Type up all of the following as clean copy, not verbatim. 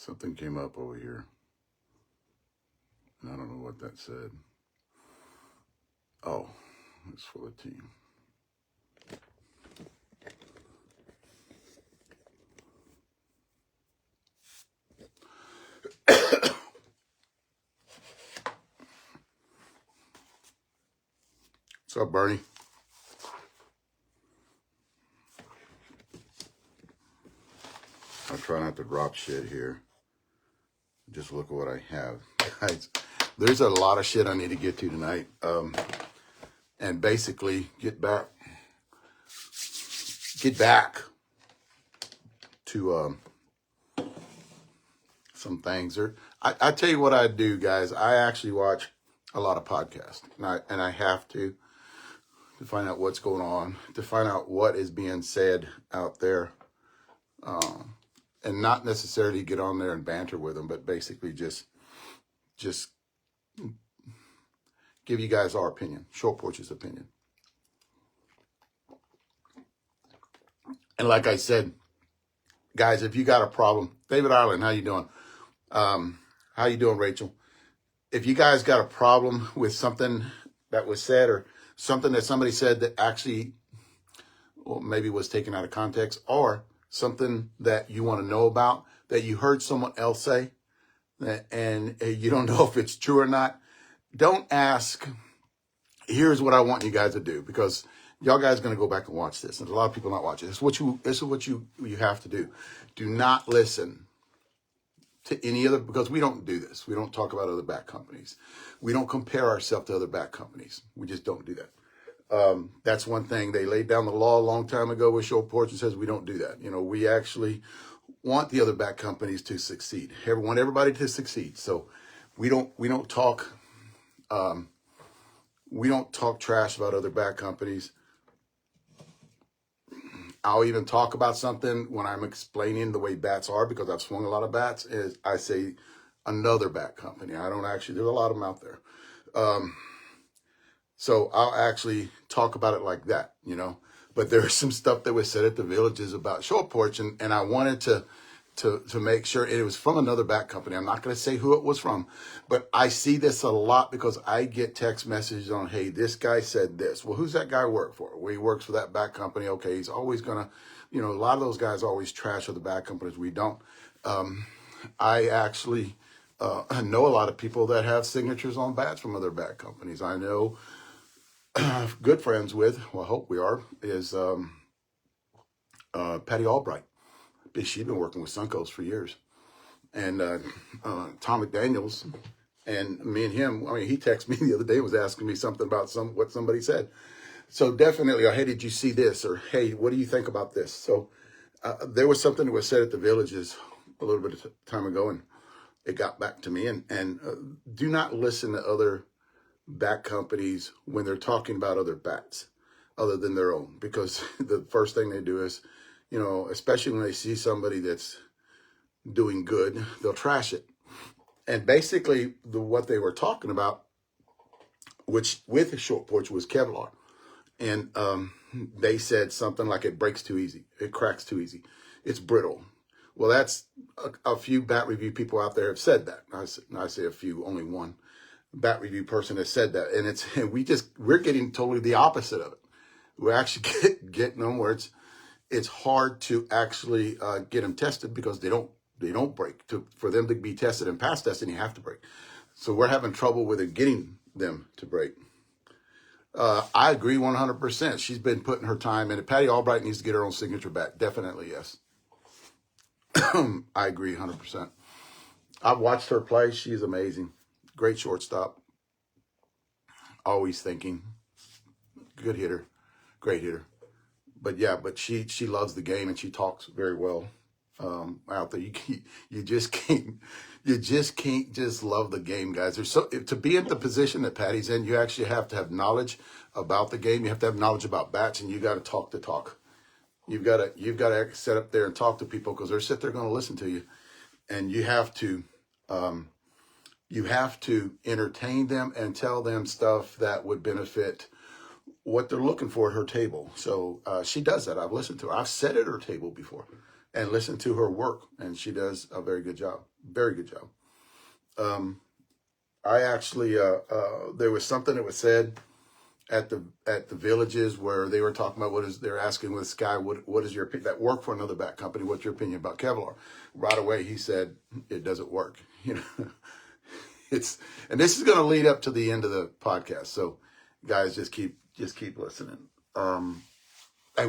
Something came up over here. And I don't know what that said. Oh, it's for the team. What's up, Bernie? I try not to drop shit here. Just look at what I have. Guys, there's a lot of shit I need to get to tonight. And basically get back to some things. I tell you what I do, guys. I actually watch a lot of podcasts. And I have to find out what's going on, to find out what is being said out there. And not necessarily get on there and banter with them, but basically just give you guys our opinion, Short Porch's opinion. And like I said, guys, if you got a problem, David Ireland, how you doing? How you doing, Rachel? If you guys got a problem with something that was said or something that somebody said that actually, well, maybe was taken out of context, or something that you want to know about that you heard someone else say and you don't know if it's true or not, don't ask. Here's what I want you guys to do, because y'all guys are going to go back and watch this. And a lot of people not watching. This is what you have to do. Do not listen to any other, because we don't do this. We don't talk about other bat companies. We don't compare ourselves to other bat companies. We just don't do that. That's one thing. They laid down the law a long time ago with Short Porch and says we don't do that. You know, we actually want the other bat companies to succeed. We want everybody to succeed. So we don't talk trash about other bat companies. I'll even talk about something when I'm explaining the way bats are, because I've swung a lot of bats, is I say another bat company. I don't actually, there's a lot of them out there. So I'll actually talk about it like that, you know. But there's some stuff that was said at the villages about Short Porch, and I wanted to make sure it was from another bat company. I'm not going to say who it was from, but I see this a lot because I get text messages on, hey, this guy said this. Well, who's that guy work for? Well, he works for that bat company. Okay, he's always going to, you know, a lot of those guys always trash other bat companies. We don't. I actually know a lot of people that have signatures on bats from other bat companies. I know good friends with, well, I hope we are, is Patty Albright. She's been working with Suncoast for years. And Tom McDaniels, and me and him, I mean, he texted me the other day, was asking me something about what somebody said. So definitely, hey, did you see this? Or, hey, what do you think about this? So there was something that was said at the villages a little bit of time ago, and it got back to me. And do not listen to other bat companies when they're talking about other bats other than their own, because the first thing they do is, you know, especially when they see somebody that's doing good, they'll trash it. And basically what they were talking about, which with Short Porch, was Kevlar. And they said something like it breaks too easy. It cracks too easy. It's brittle. Well, that's a few bat review people out there have said that. I say a few, only one bat review person has said that. And we're getting totally the opposite of it. We're actually getting them where it's hard to actually get them tested, because they don't break. For them to be tested and pass testing, you have to break. So we're having trouble with it, getting them to break. I agree 100%. She's been putting her time in it. Patty Albright needs to get her own signature bat. Definitely, yes. I agree 100%. I've watched her play. She's amazing. Great shortstop. Always thinking. Good hitter. Great hitter. But yeah, she loves the game, and she talks very well out there. You just can't just love the game, guys. To be in the position that Patty's in, you actually have to have knowledge about the game. You have to have knowledge about bats, and you got to talk the talk. You've got to sit up there and talk to people, because they're sitting there going to listen to you, and you have to entertain them and tell them stuff that would benefit what they're looking for at her table. So she does that. I've listened to her. I've sat at her table before and listened to her work, and she does a very good job. Very good job. I actually, there was something that was said at the villages where they were talking about they're asking this guy, what is your opinion, that work for another bat company, what's your opinion about Kevlar? Right away he said it doesn't work. You know, and this is going to lead up to the end of the podcast. So guys, just keep listening. And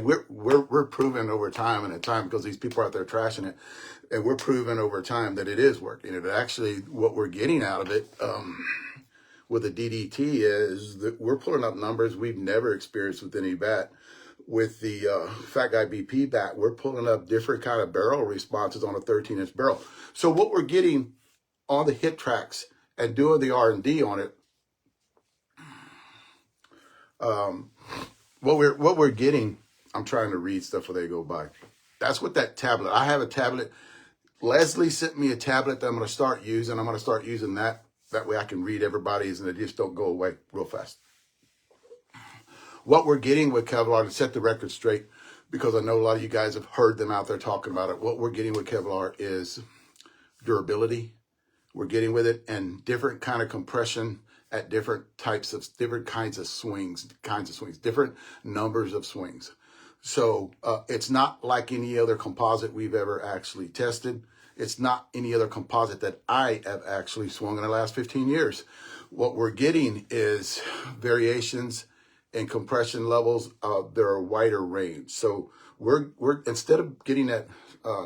we're proven over time and at time, because these people are out there trashing it, and we're proven over time that it is working. And actually what we're getting out of it, with the DDT is that we're pulling up numbers we've never experienced with any bat. With the Fat Guy BP bat, we're pulling up different kind of barrel responses on a 13-inch barrel. So what we're getting on the hit tracks and doing the R&D on it, what we're getting, I'm trying to read stuff before they go by. That's what that tablet, I have a tablet. Leslie sent me a tablet that I'm going to start using. I'm going to start using that. That way I can read everybody's and they just don't go away real fast. What we're getting with Kevlar, to set the record straight, because I know a lot of you guys have heard them out there talking about it. What we're getting with Kevlar is durability. We're getting with it and different kind of compression at different kinds of swings, different numbers of swings. So it's not like any other composite we've ever actually tested. It's not any other composite that I have actually swung in the last 15 years. What we're getting is variations in compression levels. There are wider range. So we're instead of getting that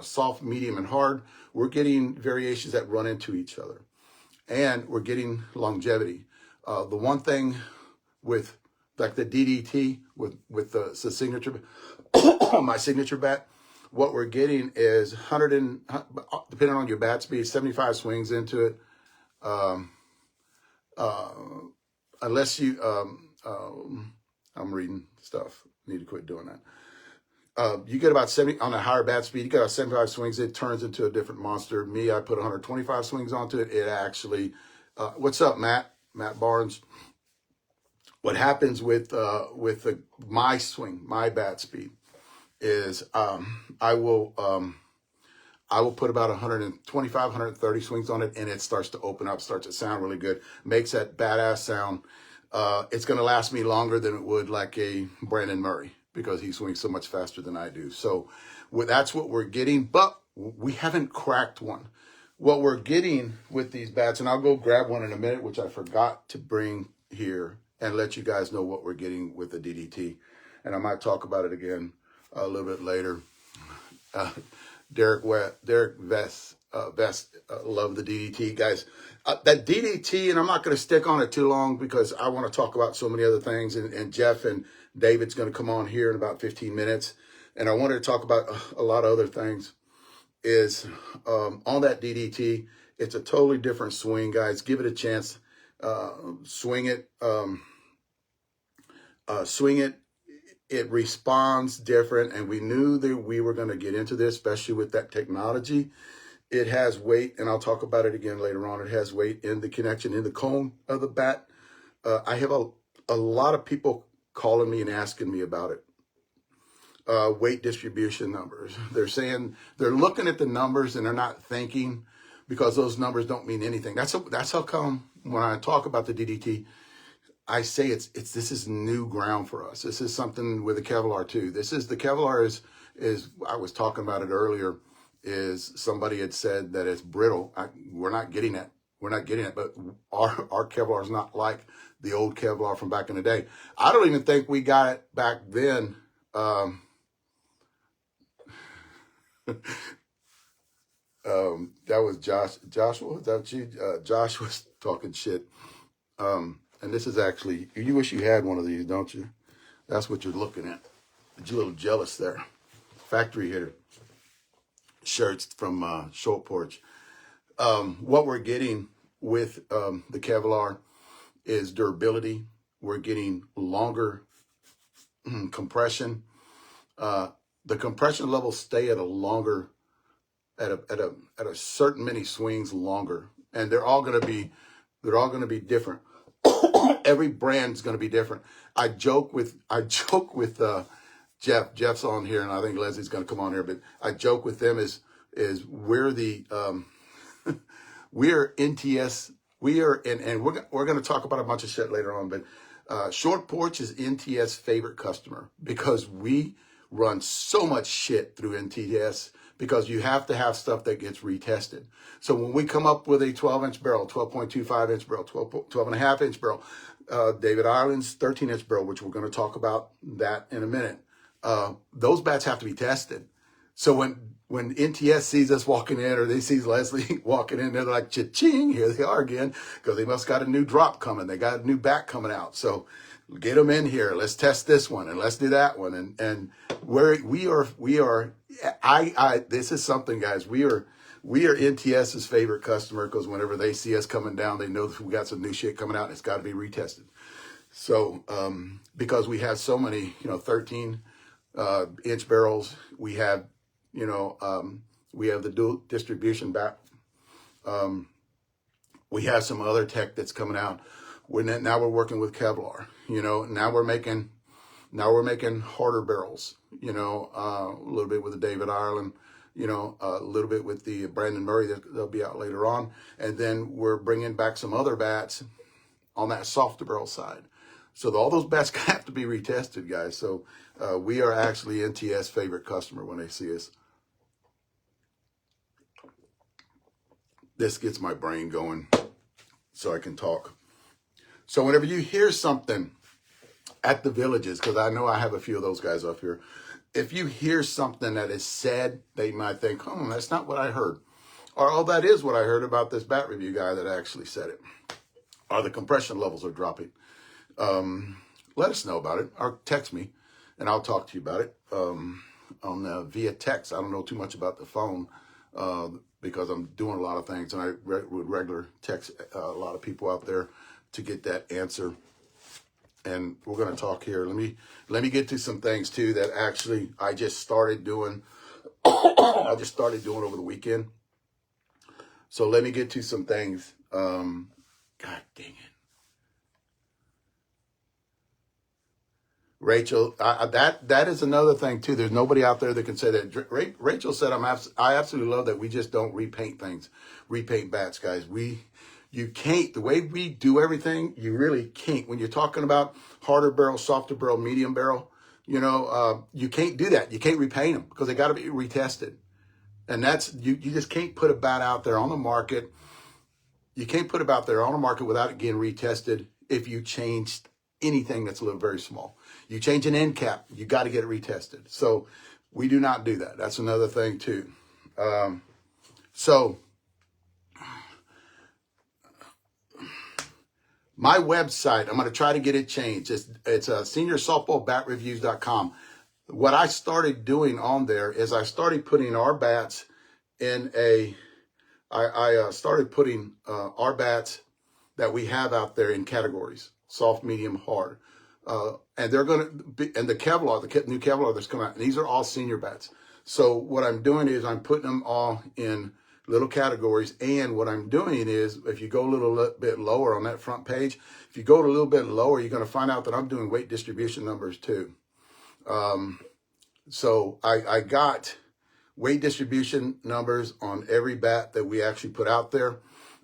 soft, medium, and hard, we're getting variations that run into each other. And we're getting longevity. The one thing with like the DDT with the signature, my signature bat, what we're getting is depending on your bat speed, 75 swings into it. Unless you, I'm reading stuff. Need to quit doing that. You get about 70 on a higher bat speed. You got about 75 swings. It turns into a different monster. Me, I put 125 swings onto it. It actually, what's up, Matt? Matt Barnes. What happens with my swing, my bat speed, is I will put about 125, 130 swings on it, and it starts to open up, starts to sound really good, makes that badass sound. It's going to last me longer than it would like a Brandon Murray, because he swings so much faster than I do. So that's what we're getting, but we haven't cracked one. What we're getting with these bats, and I'll go grab one in a minute, which I forgot to bring here, and let you guys know what we're getting with the DDT. And I might talk about it again a little bit later. Derek Vest, love the DDT, guys. That DDT, and I'm not going to stick on it too long because I want to talk about so many other things. And Jeff and David's going to come on here in about 15 minutes. And I wanted to talk about a lot of other things. Is on that DDT, it's a totally different swing, guys. Give it a chance. Swing it. Swing it. It responds different, and we knew that we were going to get into this, especially with that technology. It has weight, and I'll talk about it again later on. It has weight in the connection, in the cone of the bat. I have a lot of people calling me and asking me about it. Weight distribution numbers. They're saying, they're looking at the numbers and they're not thinking, because those numbers don't mean anything. That's how come when I talk about the DDT, I say this is new ground for us. This is something with the Kevlar too. The Kevlar is I was talking about it earlier, is somebody had said that it's brittle. We're not getting it. We're not getting it, but our Kevlar is not like the old Kevlar from back in the day. I don't even think we got it back then. That was Joshua. Is that you? Josh was talking shit. And this is actually, you wish you had one of these, don't you? That's what you're looking at. You're a little jealous there. Factory hitter shirts from Short Porch. What we're getting with the Kevlar is durability. We're getting longer compression. The compression levels stay at a longer, at a certain many swings longer, and they're all going to be different. Every brand's going to be different. I joke with Jeff. Jeff's on here, and I think Leslie's going to come on here. But I joke with them is we're the We are NTS. We are, and we're going to talk about a bunch of shit later on, but Short Porch is NTS favorite customer because we run so much shit through NTS because you have to have stuff that gets retested. So when we come up with a 12-inch barrel, 12.25-inch barrel, 12.5-inch barrel, David Ireland's 13-inch barrel, which we're going to talk about that in a minute, those bats have to be tested. So when NTS sees us walking in, or they see Leslie walking in, they're like, cha-ching, here they are again, because they must got a new drop coming. They got a new bat coming out. So get them in here. Let's test this one and let's do that one. And this is something, guys. We are NTS's favorite customer because whenever they see us coming down, they know that we got some new shit coming out and it's got to be retested. So, because we have so many, 13 inch barrels, we have, we have the dual distribution bat. We have some other tech that's coming out. Now we're working with Kevlar, now we're making harder barrels, a little bit with the David Ireland, a little bit with the Brandon Murray they'll be out later on. And then we're bringing back some other bats on that softer barrel side. So all those bats have to be retested, guys. So we are actually NTS favorite customer when they see us. This gets my brain going so I can talk. So whenever you hear something at the villages, because I know I have a few of those guys up here, if you hear something that is said, they might think, that's not what I heard. Or, oh, that is what I heard about this bat review guy that actually said it. Or the compression levels are dropping. Let us know about it, or text me, and I'll talk to you about it via text. I don't know too much about the phone because I'm doing a lot of things, and I would regular text a lot of people out there to get that answer. And we're going to talk here. Let me get to some things too that actually I just started doing. I just started doing over the weekend. So let me get to some things. God dang it. Rachel, that is another thing too. There's nobody out there that can say that. Rachel said, I absolutely love that we just don't repaint things, repaint bats, guys. You can't, the way we do everything, you really can't. When you're talking about harder barrel, softer barrel, medium barrel, you can't do that. You can't repaint them because they got to be retested. And that's, you just can't put a bat out there on the market. You can't put a bat there on the market without it getting retested if you changed anything that's a little very small. You change an end cap, you got to get it retested. So we do not do that. That's another thing too. My website, I'm going to try to get it changed. It's SeniorSoftballBatReviews.com. What I started doing on there is I started putting our bats in I started putting our bats that we have out there in categories, soft, medium, hard. And they're going to be, and the Kevlar, the new Kevlar that's coming out, and these are all senior bats. So what I'm doing is I'm putting them all in little categories. And what I'm doing is, if you go a little bit lower on that front page, if you go a little bit lower, you're going to find out that I'm doing weight distribution numbers too. So I got weight distribution numbers on every bat that we actually put out there.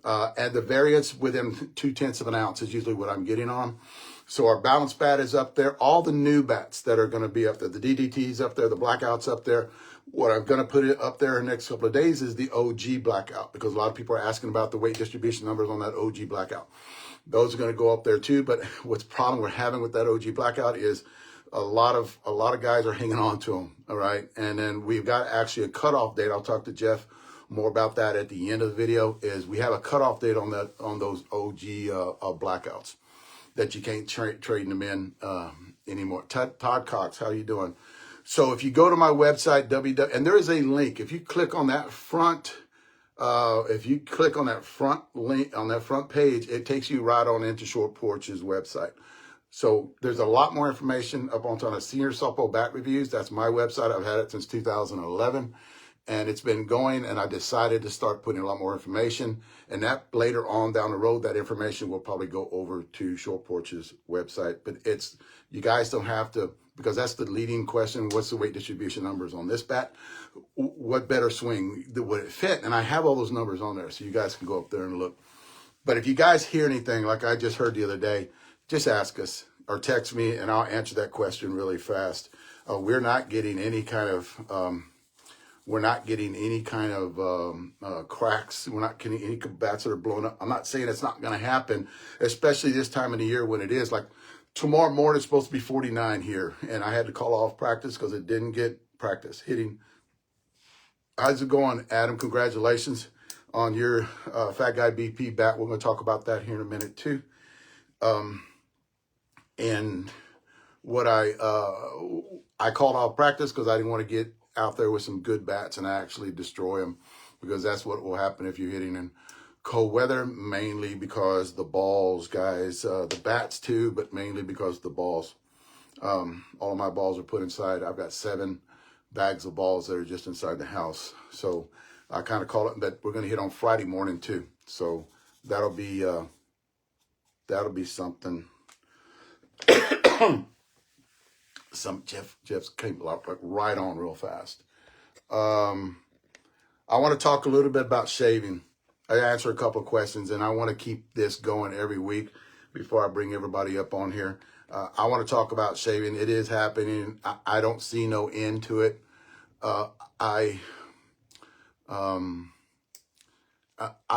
And the variance within 0.2 of an ounce is usually what I'm getting on. So our balance bat is up there. All the new bats that are going to be up there, the DDT's up there, the blackouts up there. What I'm going to put it up there in the next couple of days is the OG blackout, because a lot of people are asking about the weight distribution numbers on that OG blackout. Those are going to go up there too. But what's the problem we're having with that OG blackout is a lot of guys are hanging on to them. All right. And then we've got actually a cutoff date. I'll talk to Jeff more about that at the end of the video. Is we have a cutoff date on those OG blackouts that you can't trade them in anymore. Todd Cox, how you doing? So if you go to my website, and there is a link. If you click on that front, link on that front page, it takes you right on into Short Porch's website. So there's a lot more information up on Senior Softball Bat Reviews. That's my website. I've had it since 2011. And it's been going, and I decided to start putting a lot more information. And that later on down the road, that information will probably go over to Short Porch's website. But it's, you guys don't have to, because that's the leading question. What's the weight distribution numbers on this bat? What better swing would it fit? And I have all those numbers on there, so you guys can go up there and look. But if you guys hear anything like I just heard the other day, just ask us or text me, and I'll answer that question really fast. We're not getting any kind of cracks. We're not getting any bats that are blown up. I'm not saying it's not going to happen, especially this time of the year when it is. Like tomorrow morning, it's supposed to be 49 here, and I had to call off practice because it didn't get practice hitting. How's it going, Adam? Congratulations on your Fat Guy BP bat. We're going to talk about that here in a minute too. And what I called off practice because I didn't want to get out there with some good bats and actually destroy them, because that's what will happen if you're hitting in cold weather, mainly because the balls, guys, the bats too, but mainly because the balls. All of my balls are put inside. I've got 7 bags of balls that are just inside the house. So I kind of call it that we're going to hit on Friday morning too. So that'll be something. Jeff's came right on real fast. I want to talk a little bit about shaving. I answer a couple of questions, and I want to keep this going every week before I bring everybody up on here. I want to talk about shaving. It is happening. I don't see no end to it. I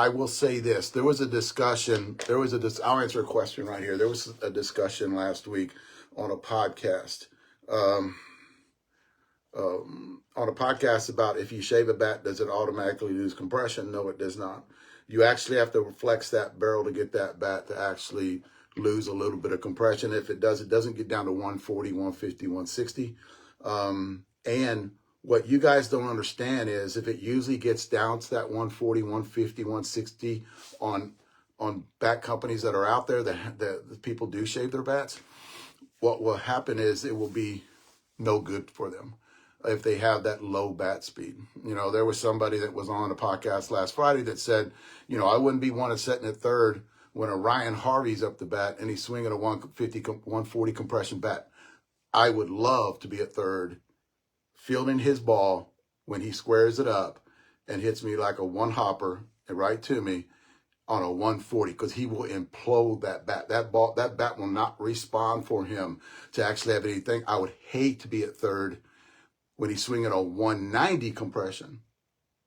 will say this. There was a discussion. I'll answer a question right here. There was a discussion last week on a podcast. About if you shave a bat, does it automatically lose compression? No, it does not. You actually have to flex that barrel to get that bat to actually lose a little bit of compression. If it doesn't get down to 140, 150, 160. And what you guys don't understand is if it usually gets down to that 140, 150, 160 on bat companies that are out there that people do shave their bats, what will happen is it will be no good for them if they have that low bat speed. You know, there was somebody that was on a podcast last Friday that said, you know, I wouldn't be one of sitting at third when a Ryan Harvey's up the bat and he's swinging a 150, 140 compression bat. I would love to be at third, fielding his ball when he squares it up and hits me like a one hopper right to me on a 140, because he will implode that bat. That bat will not respond for him to actually have anything. I would hate to be at third when he's swinging a 190 compression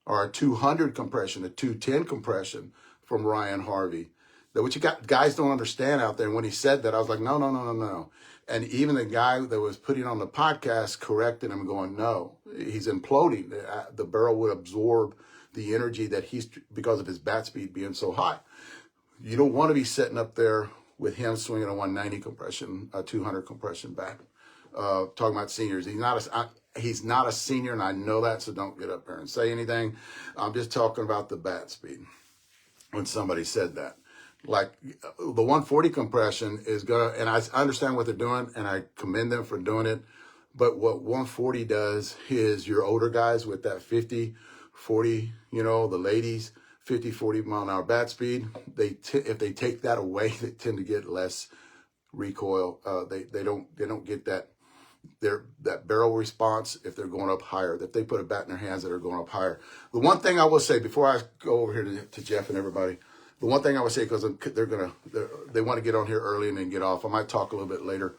or a 200 compression, a 210 compression from Ryan Harvey. That what you guys don't understand out there. And when he said that, I was like, no. And even the guy that was putting on the podcast corrected him, going, no, he's imploding. The barrel would absorb the energy that because of his bat speed being so high. You don't want to be sitting up there with him swinging a 190 compression, a 200 compression bat. Talking about seniors. He's not a senior, and I know that, so don't get up there and say anything. I'm just talking about the bat speed when somebody said that. Like the 140 compression is going to, and I understand what they're doing, and I commend them for doing it. But what 140 does is your older guys with that 50, 40, you know, the ladies, 50, 40 mile an hour bat speed, if they take that away, they tend to get less recoil. They don't get that barrel response if they're going up higher, if they put a bat in their hands that are going up higher. The one thing I will say before I go over here to Jeff and everybody, the one thing I would say, because they want to get on here early and then get off. I might talk a little bit later.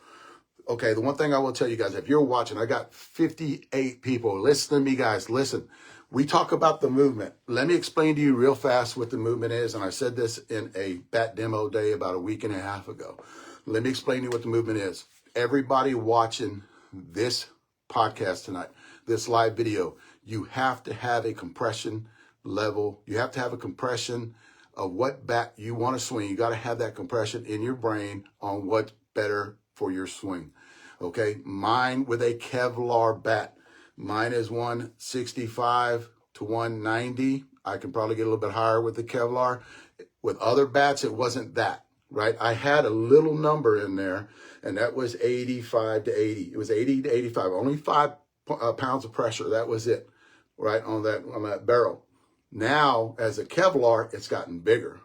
Okay, the one thing I will tell you guys, if you're watching, I got 58 people. Listen to me, guys. Listen, we talk about the movement. Let me explain to you real fast what the movement is. And I said this in a bat demo day about a week and a half ago. Let me explain to you what the movement is. Everybody watching this podcast tonight, this live video, you have to have a compression level. You have to have a compression of what bat you want to swing. You got to have that compression in your brain on what's better for your swing. Okay, mine with a Kevlar bat. Mine is 165 to 190. I can probably get a little bit higher with the Kevlar. With other bats, it wasn't that, right? I had a little number in there, and that was 85 to 80. It was 80 to 85, only 5 pounds of pressure. That was it. right, on that barrel. Now, as a Kevlar, it's gotten bigger,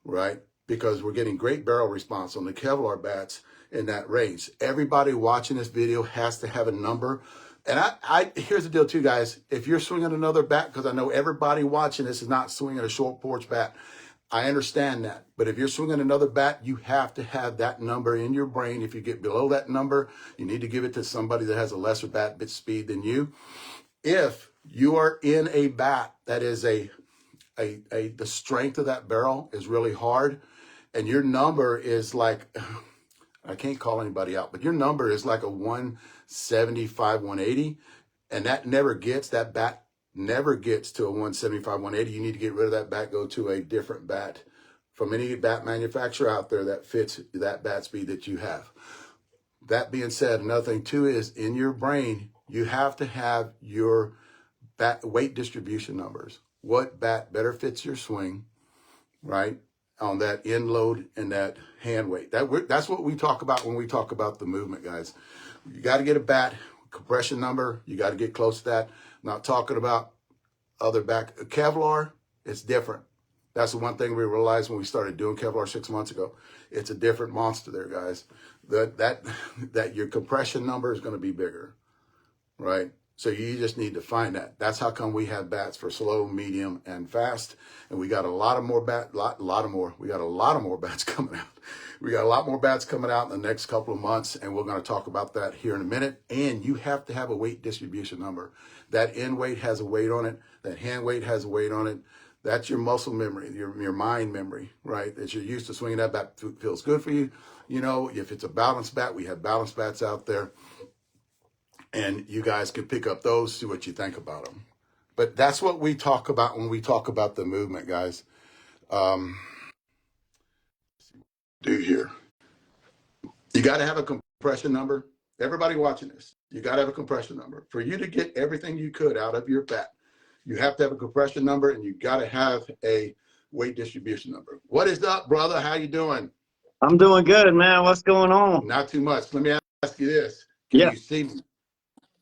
right? Because we're getting great barrel response on the Kevlar bats in that range. Everybody watching this video has to have a number. And here's the deal too, guys. If you're swinging another bat, because I know everybody watching this is not swinging a short porch bat, I understand that. But if you're swinging another bat, you have to have that number in your brain. If you get below that number, you need to give it to somebody that has a lesser bat bit speed than you. If you are in a bat that is the strength of that barrel is really hard, and your number is like, I can't call anybody out, but your number is like a 175, 180, and that bat never gets to a 175, 180. You need to get rid of that bat, go to a different bat from any bat manufacturer out there that fits that bat speed that you have. That being said, another thing too is in your brain, you have to have your bat weight distribution numbers. What bat better fits your swing, right? On that end load and that hand weight. That's what we talk about when we talk about the movement, guys. You got to get a bat compression number. You got to get close to that. Not talking about other bat. Kevlar, it's different. That's the one thing we realized when we started doing Kevlar 6 months ago. It's a different monster there, guys. That your compression number is going to be bigger, right? So you just need to find that. That's how come we have bats for slow, medium, and fast. And we got a lot more bats coming out. We got a lot more bats coming out in the next couple of months, and we're going to talk about that here in a minute. And you have to have a weight distribution number. That end weight has a weight on it. That hand weight has a weight on it. That's your muscle memory, your mind memory, right? That you're used to swinging that bat feels good for you. You know, if it's a balanced bat, we have balanced bats out there. And you guys can pick up those, see what you think about them. But that's what we talk about when we talk about the movement, guys. Do here. You got to have a compression number. Everybody watching this, you got to have a compression number. For you to get everything you could out of your bat, you have to have a compression number, and you got to have a weight distribution number. What is up, brother? How you doing? I'm doing good, man. What's going on? Not too much. Let me ask you this. Can you see me?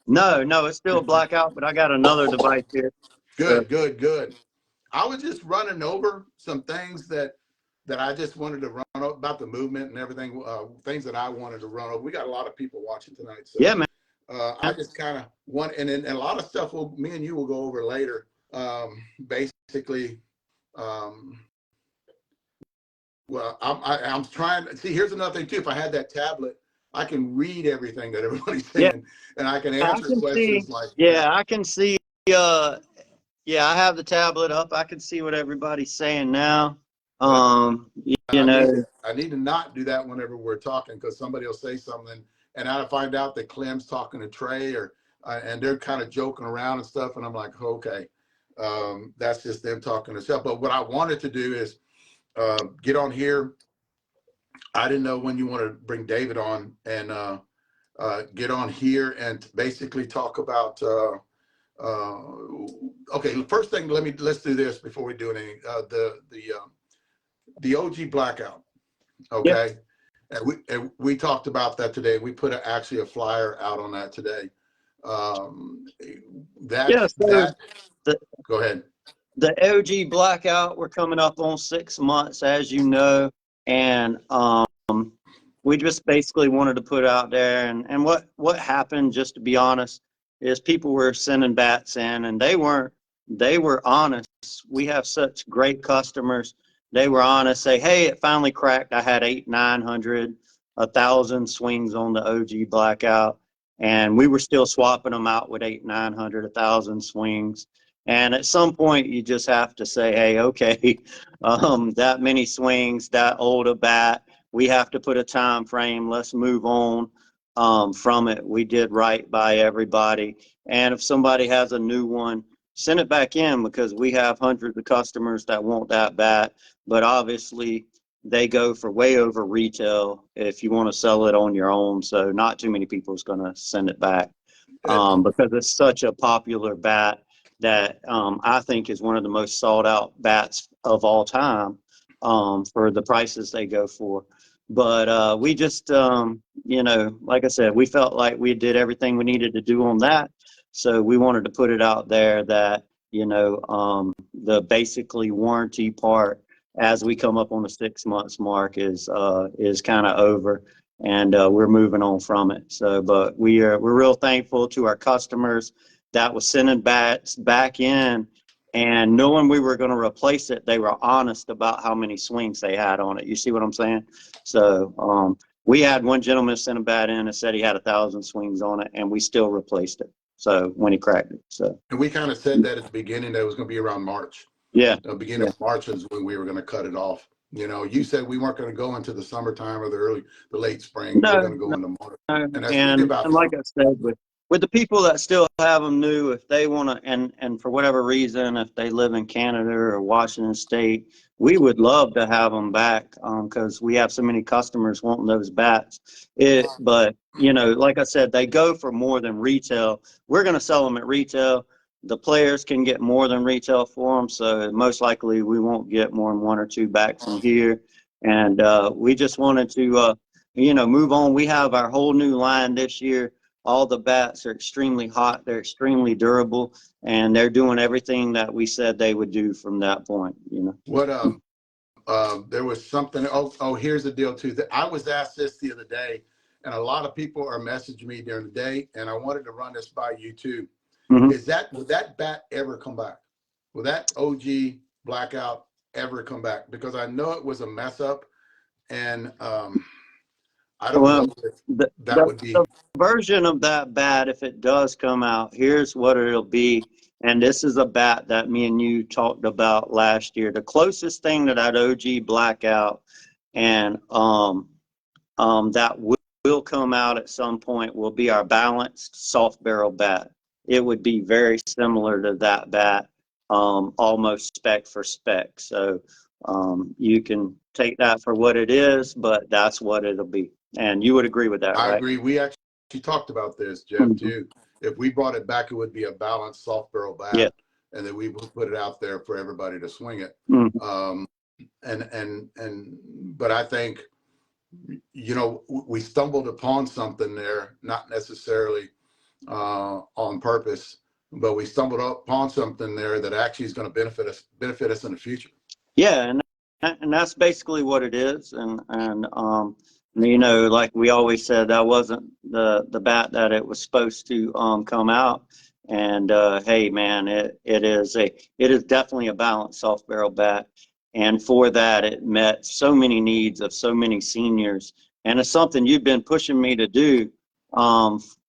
No, it's still blackout, but I got another device here. Good. I was just running over some things that I just wanted to run over about the movement and everything, things that I wanted to run over. We got a lot of people watching tonight. So, yeah, man. I just kind of want, and a lot of stuff me and you will go over later. Basically, well, I'm trying to see, here's another thing too. If I had that tablet, I can read everything that everybody's saying, and I can answer questions like. Yeah, I can see. I have the tablet up. I can see what everybody's saying now. I need to not do that whenever we're talking, because somebody will say something, and I find out that Clem's talking to Trey, and they're kind of joking around and stuff, and I'm like, okay, that's just them talking to stuff. But what I wanted to do is get on here. I didn't know when you want to bring David on and get on here and basically talk about. Okay, first thing, let's do this before we do anything. The OG blackout. Okay, and we talked about that today. We put actually a flyer out on that today. Go ahead. The OG blackout, we're coming up on 6 months, as you know, and we just basically wanted to put out there, and what happened, just to be honest, is people were sending bats in, and they were honest. We have such great customers. They were honest, say, hey, it finally cracked. I had 800, 900, 1,000 swings on the OG blackout, and we were still swapping them out with 800, 900, 1,000 swings. And at some point, you just have to say, hey, okay, that many swings, that old a bat, we have to put a time frame. Let's move on from it. We did right by everybody. And if somebody has a new one, send it back in, because we have hundreds of customers that want that bat. But obviously, they go for way over retail if you want to sell it on your own. So not too many people is going to send it back because it's such a popular bat that I think is one of the most sought out bats of all time for the prices they go for. But we just, you know, like I said, we felt like we did everything we needed to do on that. So we wanted to put it out there that, you know, the basically warranty part as we come up on the 6 months mark is kind of over, and we're moving on from it. So, but we're real thankful to our customers that was sending bats back in, and knowing we were going to replace it, they were honest about how many swings they had on it. You see what I'm saying? So we had one gentleman send a bat in and said he had 1,000 swings on it, and we still replaced it. So when he cracked it, so. And we kind of said that at the beginning that it was going to be around March. Yeah. The beginning of March is when we were going to cut it off. You know, you said we weren't going to go into the summertime or the late spring. We were going to go into March, and that's really about And like I said, with the people that still have them new, if they want to, and for whatever reason, if they live in Canada or Washington State, we would love to have them back, because we have so many customers wanting those bats. But you know, like I said, they go for more than retail. We're going to sell them at retail. The players can get more than retail for them, so most likely we won't get more than one or two back from here. And we just wanted to, you know, move on. We have our whole new line this year. All the bats are extremely hot. They're extremely durable, and they're doing everything that we said they would do from that point. You know. what there was something. Oh, here's the deal too. I was asked this the other day, and a lot of people are messaging me during the day, and I wanted to run this by you too. Mm-hmm. Will that bat ever come back? Will that OG blackout ever come back? Because I know it was a mess up, and I don't Well, know if that the would be. version of that bat, if it does come out, here's what it'll be. And this is a bat that me and you talked about last year. The closest thing to that OG blackout, and that will come out at some point, will be our balanced soft barrel bat. It would be very similar to that bat, almost spec for spec. So you can take that for what it is, but that's what it'll be. And you would agree with that, I right? agree. We actually talked about this, Jeff, Mm-hmm. too. If we brought it back, it would be a balanced soft barrel bat, Yeah. and then we would put it out there for everybody to swing it. Mm-hmm. But I think, you know, we stumbled upon something there, not necessarily on purpose, but we stumbled upon something there that actually is going to benefit us in the future. Yeah, and that's basically what it is. And you know, like we always said, that wasn't the bat that it was supposed to come out. And hey, man, it is definitely a balanced soft barrel bat. And for that, it met so many needs of so many seniors. And it's something you've been pushing me to do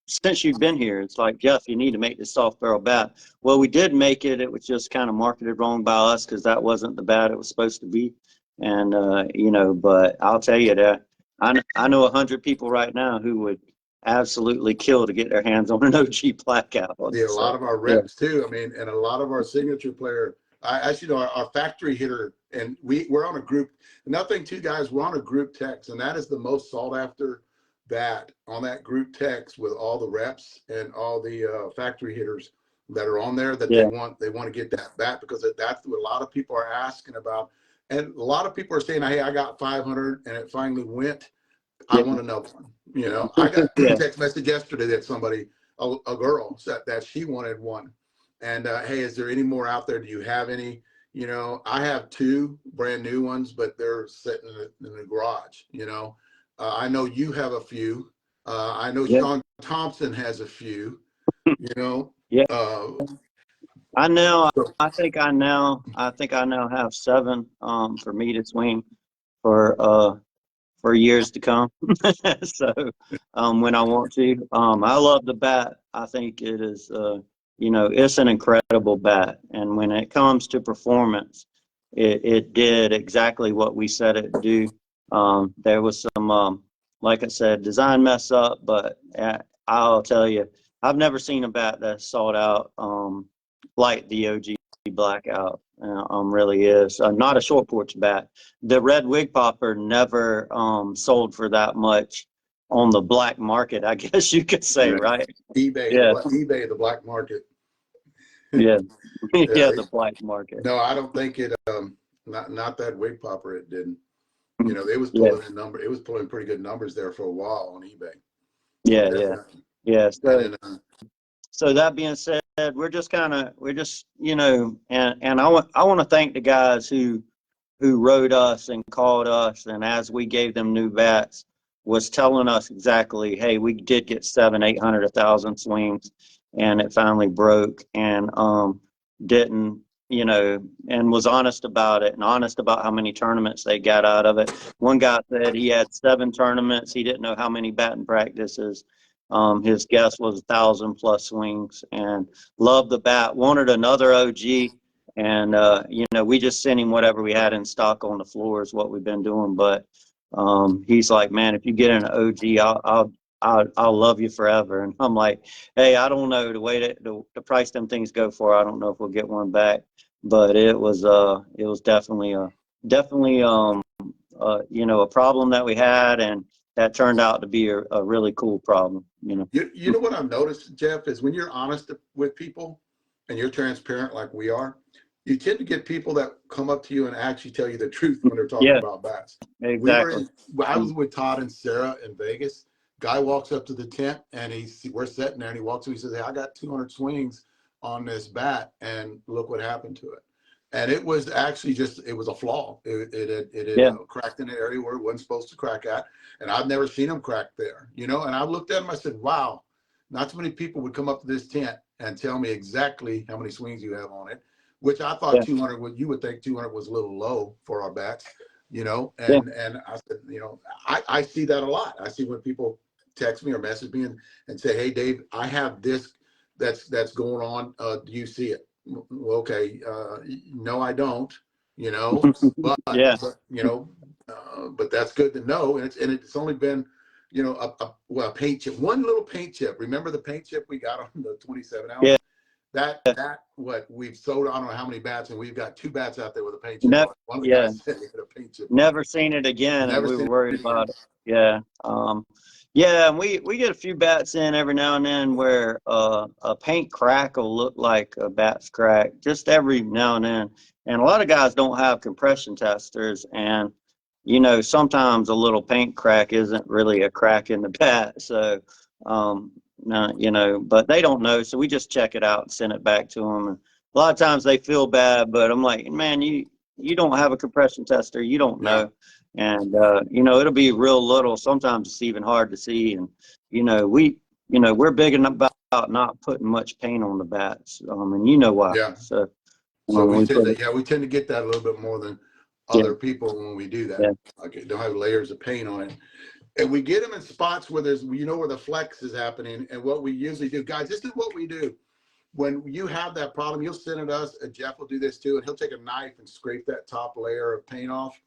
since you've been here. It's like, Jeff, you need to make this soft barrel bat. Well, we did make it. It was just kind of marketed wrong by us because that wasn't the bat it was supposed to be. And, you know, but I'll tell you that I know 100 people right now who would absolutely kill to get their hands on an OG blackout. Yeah, a So, lot of our yeah. reps too. I mean, and a lot of our signature player. I actually know our factory hitter, and we're on a group. Another thing, too, guys, we're on a group text, and that is the most sought after bat on that group text with all the reps and all the factory hitters that are on there. That Yeah. they want to get that bat because that's what a lot of people are asking about, and a lot of people are saying, "Hey, I got 500, and it finally went. I want another one." You know, I got a Yeah. text message yesterday that somebody, a girl, said that she wanted one. And hey, is there any more out there? Do you have any? You know, I have two brand new ones, but they're sitting in the garage. You know, I know you have a few. I know Yeah. Sean Thompson has a few. You know, Yeah. so, I think I now have 7 for me to swing for years to come. So when I want to, I love the bat. I think it is, you know, it's an incredible bat. And when it comes to performance, it did exactly what we said it'd do. There was some, like I said, design mess up, but I'll tell you, I've never seen a bat that sought out like the OG blackout. Really is not a short porch bat. The red wig popper never sold for that much on the black market, I guess you could say, yeah, right? eBay, Yeah, eBay, the black market. yeah, Yeah, yeah, the black market. no, I don't think it. Not that wig popper. It didn't. You know, they was Yeah, pulling it was pulling pretty good numbers there for a while on eBay. yeah, yeah, Definitely. yeah. And So, then so that being said, we're just, and I want to thank the guys who wrote us and called us, and as we gave them new bats, was telling us exactly, hey, we did get 700, 800, 1,000 swings, and it finally broke, and didn't, and was honest about it, and honest about how many tournaments they got out of it. One guy said he had 7 tournaments. He didn't know how many batting practices. His guess was 1,000 plus swings, and loved the bat. Wanted another OG. And we just sent him whatever we had in stock on the floor is what we've been doing. But he's like, man, if you get an OG, I'll love you forever. And I'm like, hey, I don't know the way that the price them things go for. I don't know if we'll get one back. But it was definitely a problem that we had, and that turned out to be a really cool problem. you know what I've noticed, Jeff, is when you're honest with people and you're transparent like we are, you tend to get people that come up to you and actually tell you the truth when they're talking Yeah, about bats. exactly. I was with Todd and Sarah in Vegas. Guy walks up to the tent and we're sitting there and he walks up, he says, hey, I got 200 swings on this bat and look what happened to it. And it was actually it was a flaw. It had Yeah, cracked in an area where it wasn't supposed to crack at. And I've never seen him crack there, and I looked at him, I said, wow, not too many people would come up to this tent and tell me exactly how many swings you have on it, which I thought yeah, 200, you would think 200 was a little low for our bats, yeah, and I said, I see that a lot. I see when people text me or message me and say, hey, Dave, I have this that's going on. Do you see it? Okay. No, I don't, but, yeah. but that's good to know. And it's only been, a paint chip, one little paint chip. Remember the paint chip we got on the 27 ounce? Yeah. That what we've sold, I don't know how many bats, and we've got 2 bats out there with a paint chip Never, on it. One of the yeah, guys said he had a paint chip on it. never seen it again, and Never we were seen worried it again. about it. Yeah, yeah, and we get a few bats in every now and then where a paint crack will look like a bat's crack, just every now and then. And a lot of guys don't have compression testers, and sometimes a little paint crack isn't really a crack in the bat. So, no, but they don't know, so we just check it out and send it back to them. And a lot of times they feel bad, but I'm like, man, you don't have a compression tester, you don't Yeah. know. And it'll be real little. Sometimes it's even hard to see. And we're big enough about not putting much paint on the bats. And you know why. Yeah. So So we put it. we tend to get that a little bit more than Yeah, other people when we do that. yeah, Like don't have layers of paint on it. And we get them in spots where where the flex is happening. And what we usually do, guys, this is what we do. When you have that problem, you'll send it to us, and Jeff will do this too, and he'll take a knife and scrape that top layer of paint off,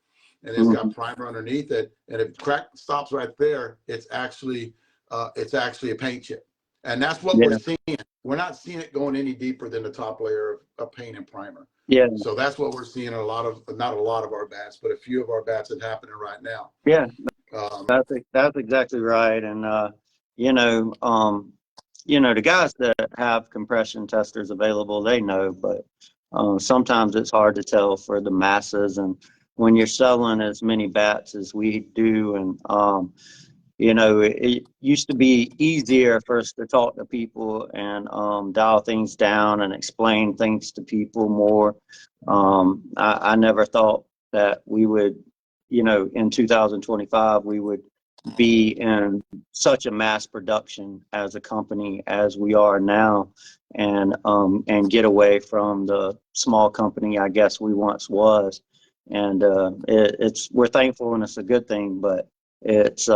and it's got primer underneath it. And if crack stops right there, it's actually a paint chip, and that's what we're yeah, seeing. We're not seeing it going any deeper than the top layer of paint and primer. yeah, So that's what we're seeing in not a lot of our bats, but a few of our bats that's happening right now. yeah. Um, That's exactly right. And you know, the guys that have compression testers available, they know, but sometimes it's hard to tell for the masses. And when you're selling as many bats as we do, and it used to be easier for us to talk to people and dial things down and explain things to people more. I never thought that we would, in 2025, we would be in such a mass production as a company as we are now, and get away from the small company I guess we once was. And we're thankful, and it's a good thing, but it's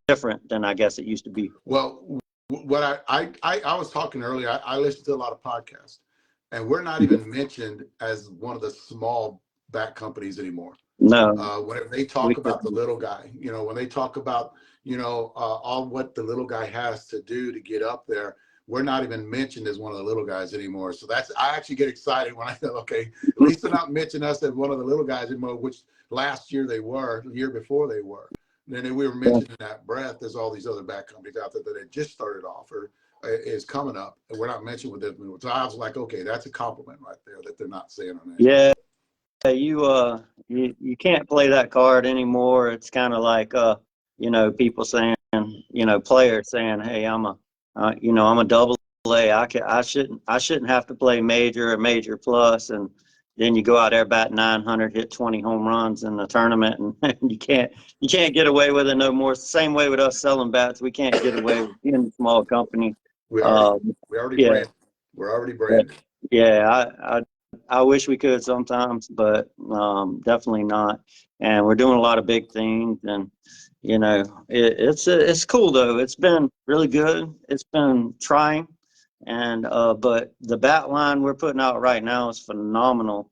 different than I guess it used to be. well, what I was talking earlier, I listen to a lot of podcasts, and we're not even mentioned as one of the small bat companies anymore. No, Whenever they we talk could. about the little guy, when they talk about, all what the little guy has to do to get up there, we're not even mentioned as one of the little guys anymore. So I actually get excited when I say, okay, at least they're not mentioning us as one of the little guys anymore, which last year they were, the year before they were. And then we were mentioning that breath, there's all these other bat companies out there that had just started off or is coming up, and we're not mentioned with them. So I was like, okay, that's a compliment right there that they're not saying our name. Yeah, you can't play that card anymore. It's kind of like people saying, players saying, hey, I'm a double A. I shouldn't have to play major or major plus, and then you go out there bat 900, hit 20 home runs in the tournament, and you can't get away with it no more. It's the same way with us selling bats. We can't get away with being a small company. We already Uh, we already yeah, brand. We're already branded. yeah. I wish we could sometimes, but definitely not. And we're doing a lot of big things, and it's cool though. It's been really good. It's been trying, and but the bat line we're putting out right now is phenomenal.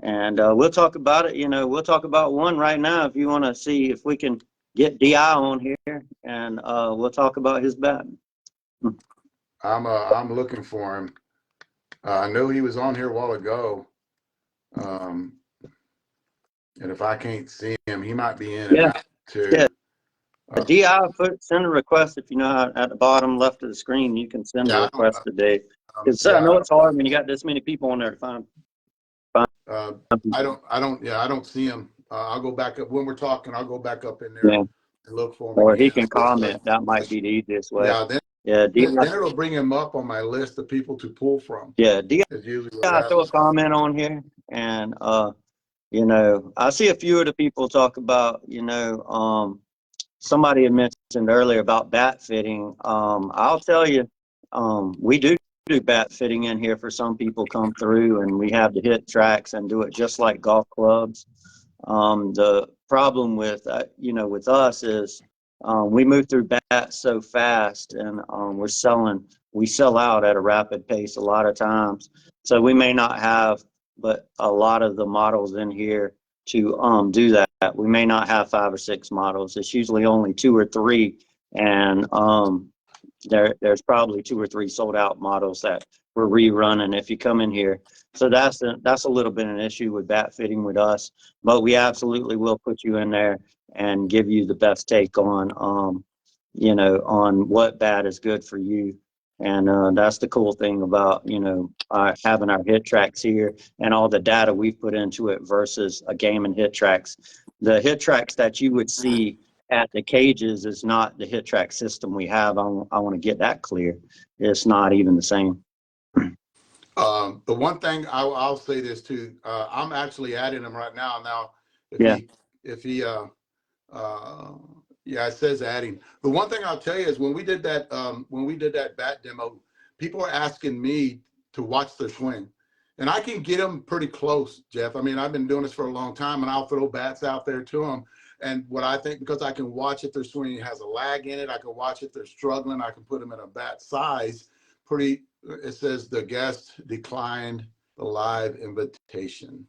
And we'll talk about it. We'll talk about one right now if you want to see if we can get Di on here, and we'll talk about his bat. I'm looking for him. I know he was on here a while ago. And if I can't see him, he might be in and Yeah, out too. yeah. DI, send a request if you know how, at the bottom left of the screen you can send a Yeah, I don't. request today. Because I Yeah, know it's hard when you got this many people on there to find people. I don't see him. I'll go back up when we're talking. I'll go back up in there Yeah, and look for him or he again. can comment. That might be the easiest way. Yeah, Yeah, DI. then it'll bring him up on my list of people to pull from. Yeah, DI. Is usually what Throw a happens. comment on here, and I see a few of the people talk about somebody had mentioned earlier about bat fitting. I'll tell you, we do bat fitting in here for some people come through, and we have the hit tracks and do it just like golf clubs. The problem with with us is we move through bats so fast, and we sell out at a rapid pace a lot of times. So we may not have, but a lot of the models in here to do that. We may not have 5 or 6 models. It's usually only 2 or 3, and there's probably 2 or 3 sold out models that we're rerunning if you come in here. So that's a little bit an issue with bat fitting with us, but we absolutely will put you in there and give you the best take on on what bat is good for you. And that's the cool thing about having our hit tracks here and all the data we've put into it versus a game and hit tracks. The hit tracks that you would see at the cages is not the hit track system we have. I want to get that clear. It's not even the same. The one thing I'll say this too. I'm actually adding him right now. Now, Yeah. if he yeah, it says adding. The one thing I'll tell you is when we did that bat demo, people are asking me to watch their swing, and I can get them pretty close, Jeff. I mean, I've been doing this for a long time, and I'll throw bats out there to them. And what I think, because I can watch if their swing has a lag in it, I can watch if they're struggling. I can put them in a bat size. It says the guest declined the live invitation,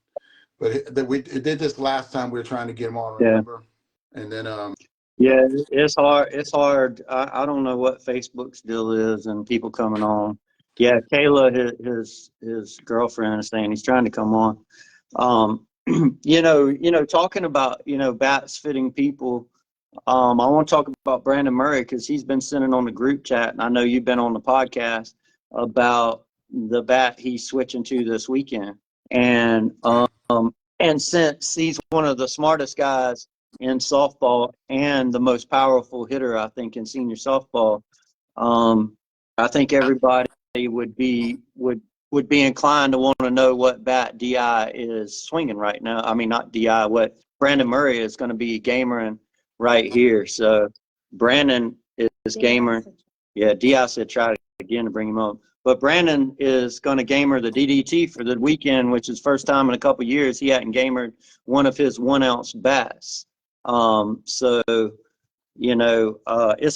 but it did this last time we were trying to get them on. Yeah. Remember? And then Yeah, it's hard. It's hard. I don't know what Facebook's deal is and people coming on. Yeah, Kayla, his girlfriend is saying he's trying to come on. Talking about bats fitting people. I want to talk about Brandon Murray because he's been sending on the group chat, and I know you've been on the podcast about the bat he's switching to this weekend. And since he's one of the smartest guys in softball and the most powerful hitter, I think, in senior softball, I think everybody would be inclined to want to know what bat Di is swinging right now. I mean, not Di, what Brandon Murray is going to be gamering right here. So Brandon is gamer. Yeah, Di said try it again to bring him up. But Brandon is going to gamer the DDT for the weekend, which is first time in a couple of years he hadn't gamered one of his 1 ounce bats. It's a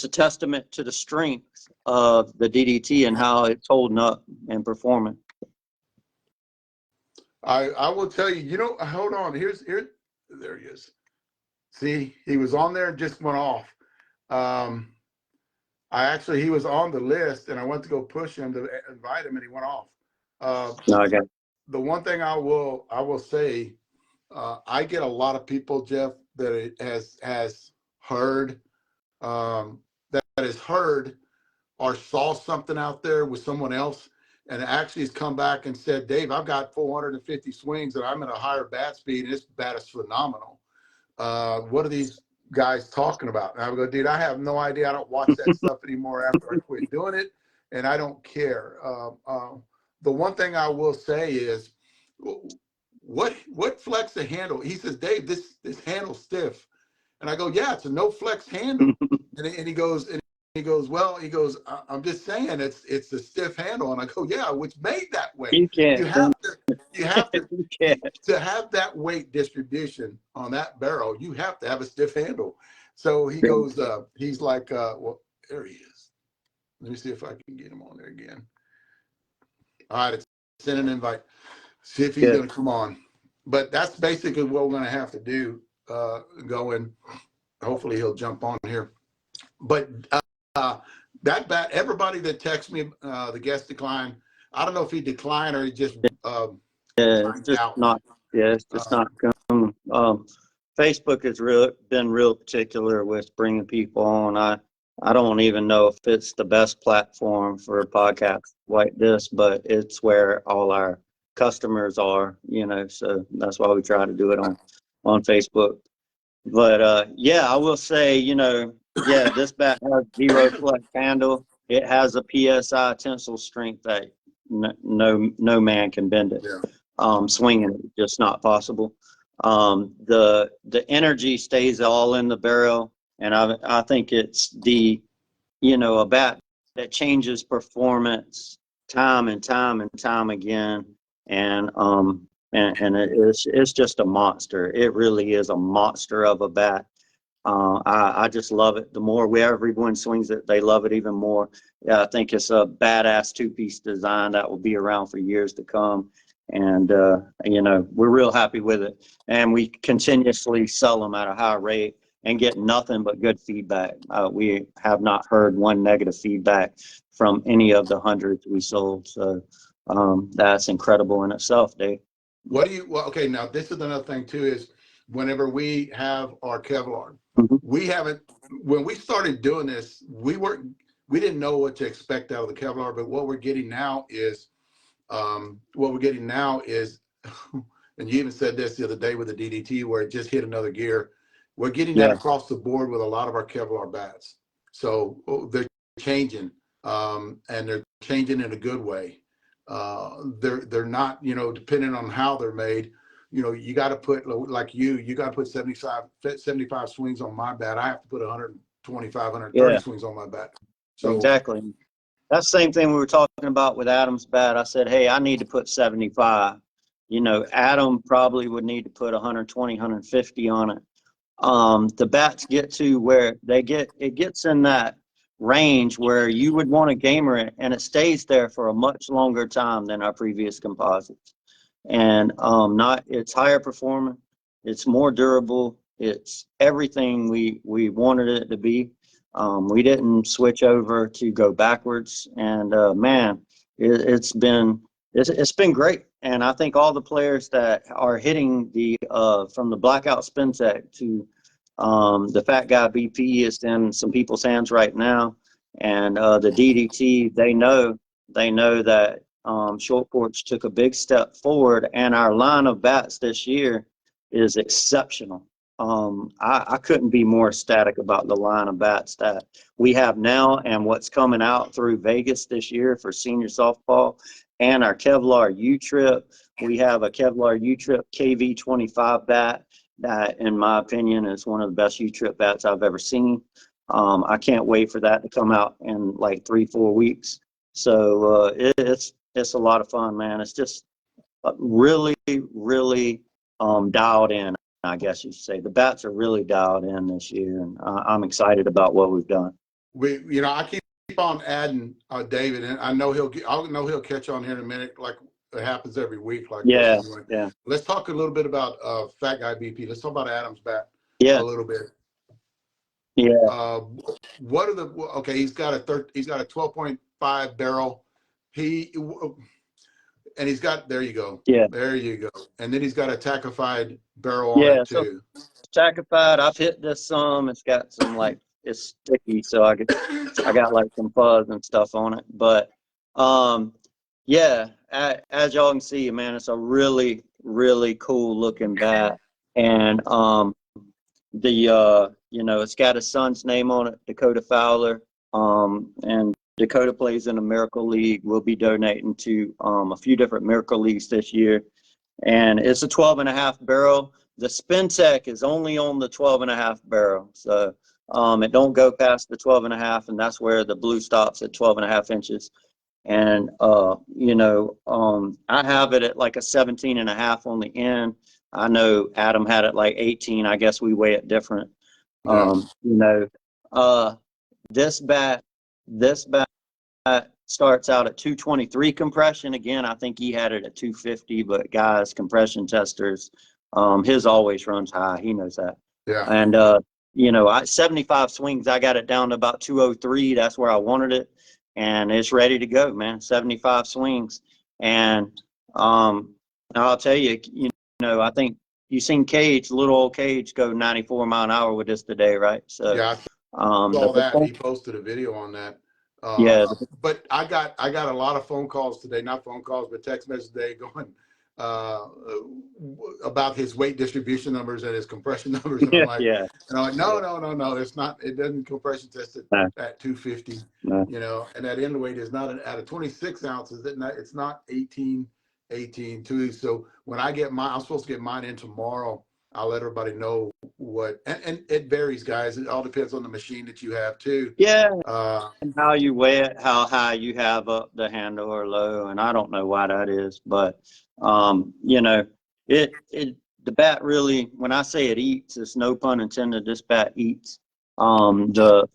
testament to the strength of the DDT and how it's holding up and performing. I will tell you, hold on. There he is. See, he was on there and just went off. He was on the list, and I went to go push him to invite him, and he went off. Okay. The one thing I will say, I get a lot of people, Jeff, that it has heard that has heard or saw something out there with someone else, and actually has come back and said, Dave, I've got 450 swings and I'm at a higher bat speed, and this bat is phenomenal. What are these guys talking about? And I go, dude, I have no idea. I don't watch that stuff anymore after I quit doing it, and I don't care. The one thing I will say is, what flex the handle? He says, Dave, this handle's stiff. And I go, yeah, it's a no flex handle. And he goes, well, I'm just saying it's a stiff handle. And I go, yeah, which made that way. You can't. You have to You can't. to have that weight distribution on that barrel, you have to have a stiff handle. So he goes, he's like, well, there he is. Let me see if I can get him on there again. All right, it's send an invite. See if he's going to come on. But that's basically what we're going to have to do going. Hopefully he'll jump on here. But that bat, everybody that texts me, the guest decline, I don't know if he declined or he just it's just out. not. Yeah, it's just not coming. Facebook has been real particular with bringing people on. I don't even know if it's the best platform for a podcast like this, but it's where all our customers are, you know, so that's why we try to do it on Facebook. But yeah, I will say, you know, yeah, this bat has 0 flex handle. It has a PSI tensile strength that no man can bend it. Yeah. Swinging it, just not possible. The energy stays all in the barrel, and I think it's a bat that changes performance time and time again, and it's just a monster. It really is a monster of a bat. I just love it. The more everyone swings it, they love it even more. Yeah, I think it's a badass two-piece design that will be around for years to come. And, we're real happy with it. And we continuously sell them at a high rate and get nothing but good feedback. We have not heard one negative feedback from any of the hundreds we sold. So that's incredible in itself, Dave. Okay, now this is another thing too, is whenever we have our Kevlar, we haven't, when we started doing this, we didn't know what to expect out of the Kevlar, but what we're getting now is, and you even said this the other day with the DDT where it just hit another gear. We're getting that across the board with a lot of our Kevlar bats. So they're changing, and they're changing in a good way. They're not, depending on how they're made, you got to put, like you got to put 75 swings on my bat. I have to put 125, 130 swings on my bat. So exactly. That's the same thing we were talking about with Adam's bat. I said, hey, I need to put 75. Adam probably would need to put 120, 150 on it. The bats get to where it gets in that range where you would want to gamer it, and it stays there for a much longer time than our previous composites. And it's higher performing, it's more durable, it's everything we wanted it to be. We didn't switch over to go backwards, and man, it's been great. And I think all the players that are hitting from the blackout spin tech to the Fat Guy BP is in some people's hands right now, and the DDT, they know that Short Porch took a big step forward, and our line of bats this year is exceptional. I couldn't be more ecstatic about the line of bats that we have now and what's coming out through Vegas this year for senior softball, and our Kevlar U-Trip. We have a Kevlar U-Trip KV25 bat that, in my opinion, is one of the best U-Trip bats I've ever seen. I can't wait for that to come out in like 3-4 weeks. So it's a lot of fun, man. It's just really, really dialed in, I guess you should say. The bats are really dialed in this year, and I'm excited about what we've done. I keep on adding David, and I know he'll catch on here in a minute, like it happens every week. Like this. Yeah. Let's talk a little bit about Fat Guy BP. Let's talk about Adam's bat a little bit. Yeah. What are okay? He's got a 12.5 barrel. And he's got, there you go. Yeah. There you go. And then he's got a tackified barrel on it too. So tackified, I've hit this some. It's got some it's sticky, so I got like some fuzz and stuff on it. But Yeah, as y'all can see, man, it's a really, really cool looking bat. And it's got his son's name on it, Dakota Fowler. And Dakota plays in a Miracle League. We'll be donating to a few different Miracle Leagues this year. And it's a 12.5 barrel. The spin tech is only on the 12.5 barrel. So it don't go past the 12.5, and that's where the blue stops at 12.5 inches. And I have it at like a 17.5 on the end. I know Adam had it like 18. I guess we weigh it different. Yeah. Uh, this bat, this bat starts out at 223 compression. Again, I think he had it at 250, but guys, compression testers, his always runs high. He knows that. Yeah. And 75 swings, I got it down to about 203. That's where I wanted it, and it's ready to go, man. 75 swings, and I'll tell you, I think you seen Cage, little old Cage, go 94 mile an hour with this today, right? So Yeah, I saw that. He posted a video on that. Yeah. But I got a lot of phone calls today, not phone calls, but text messages today going about his weight distribution numbers and his compression numbers, and I'm like, Yeah. no, it's not. It doesn't compression test it No. at 250. No. And that end weight is not at a 26 ounces. It's not 18 too. So when I get I'm supposed to get mine in tomorrow. I'll let everybody know what, and it varies, guys. It all depends on the machine that you have too. Yeah. And how you weigh it, how high you have up the handle or low, and I don't know why that is, but the bat really, when I say it eats, it's no pun intended. This bat eats. The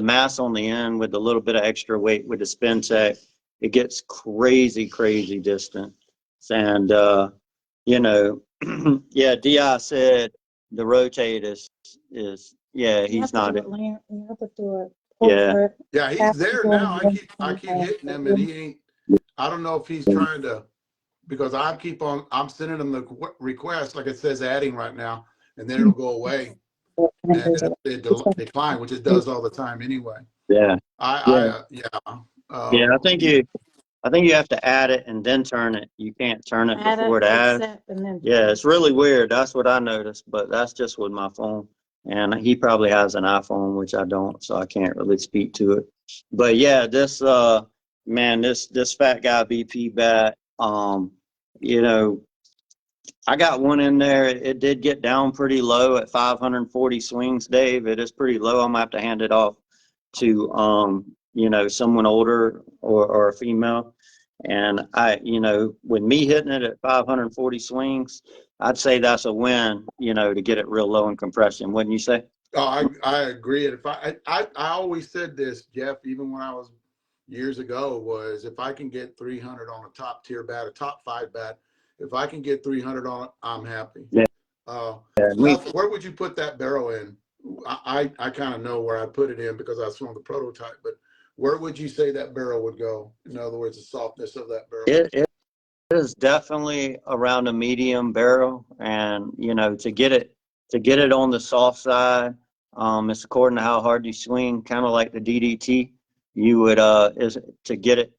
mass on the end with a little bit of extra weight with the spin tech, it gets crazy distant, and yeah, Di said the rotate is he's not it. You have to do it. Yeah. Yeah, he's there now. I keep hitting him, and he ain't. I don't know if he's trying to, because I'm sending him the request, like it says adding right now, and then it'll go away and it'll decline, which it does all the time anyway. Yeah. I I think you have to add it and then turn it. You can't turn it before it adds. Yeah, it's really weird. That's what I noticed, but that's just with my phone. And he probably has an iPhone, which I don't, so I can't really speak to it. But yeah, this fat guy BP bat, I got one in there. It did get down pretty low at 540 swings, Dave. It is pretty low. I'm gonna have to hand it off to someone older or a female. And with me hitting it at 540 swings, I'd say that's a win, to get it real low in compression. Wouldn't you say? Oh, I agree. And if I always said this, Jeff, even when I was years ago, was if I can get 300 on a top tier bat, a top 5 bat, if I can get 300 on it, I'm happy. Yeah. Jeff, where would you put that barrel in? I kind of know where I put it in because I saw the prototype, but where would you say that barrel would go? In other words, the softness of that barrel. It is definitely around a medium barrel, and to get it on the soft side, it's according to how hard you swing, kind of like the DDT. You would is to get it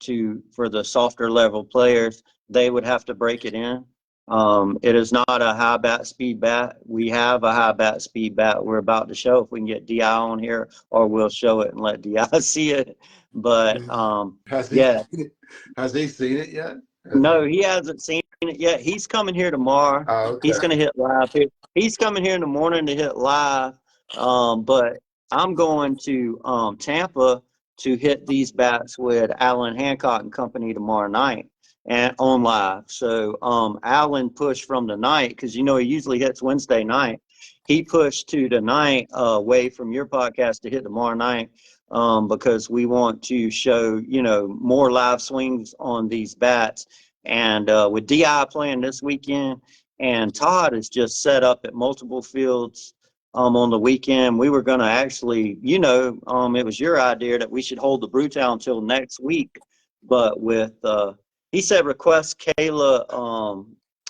for the softer level players, they would have to break it in. It is not a high bat speed bat. We have a high bat speed bat we're about to show if we can get DI on here, or we'll show it and let DI see it. But has he seen it yet? No, he hasn't seen it yet. He's coming here tomorrow. Oh, okay. He's going to hit live here. He's coming here in the morning to hit live. But I'm going to Tampa to hit these bats with Alan Hancock and company tomorrow night and on live. So Alan pushed from the night because he usually hits Wednesday night. He pushed to tonight away from your podcast to hit tomorrow night. Because we want to show, more live swings on these bats. And with DI playing this weekend, and Todd is just set up at multiple fields on the weekend, we were going to actually, it was your idea that we should hold the Brewtown until next week. But with, he said request Kayla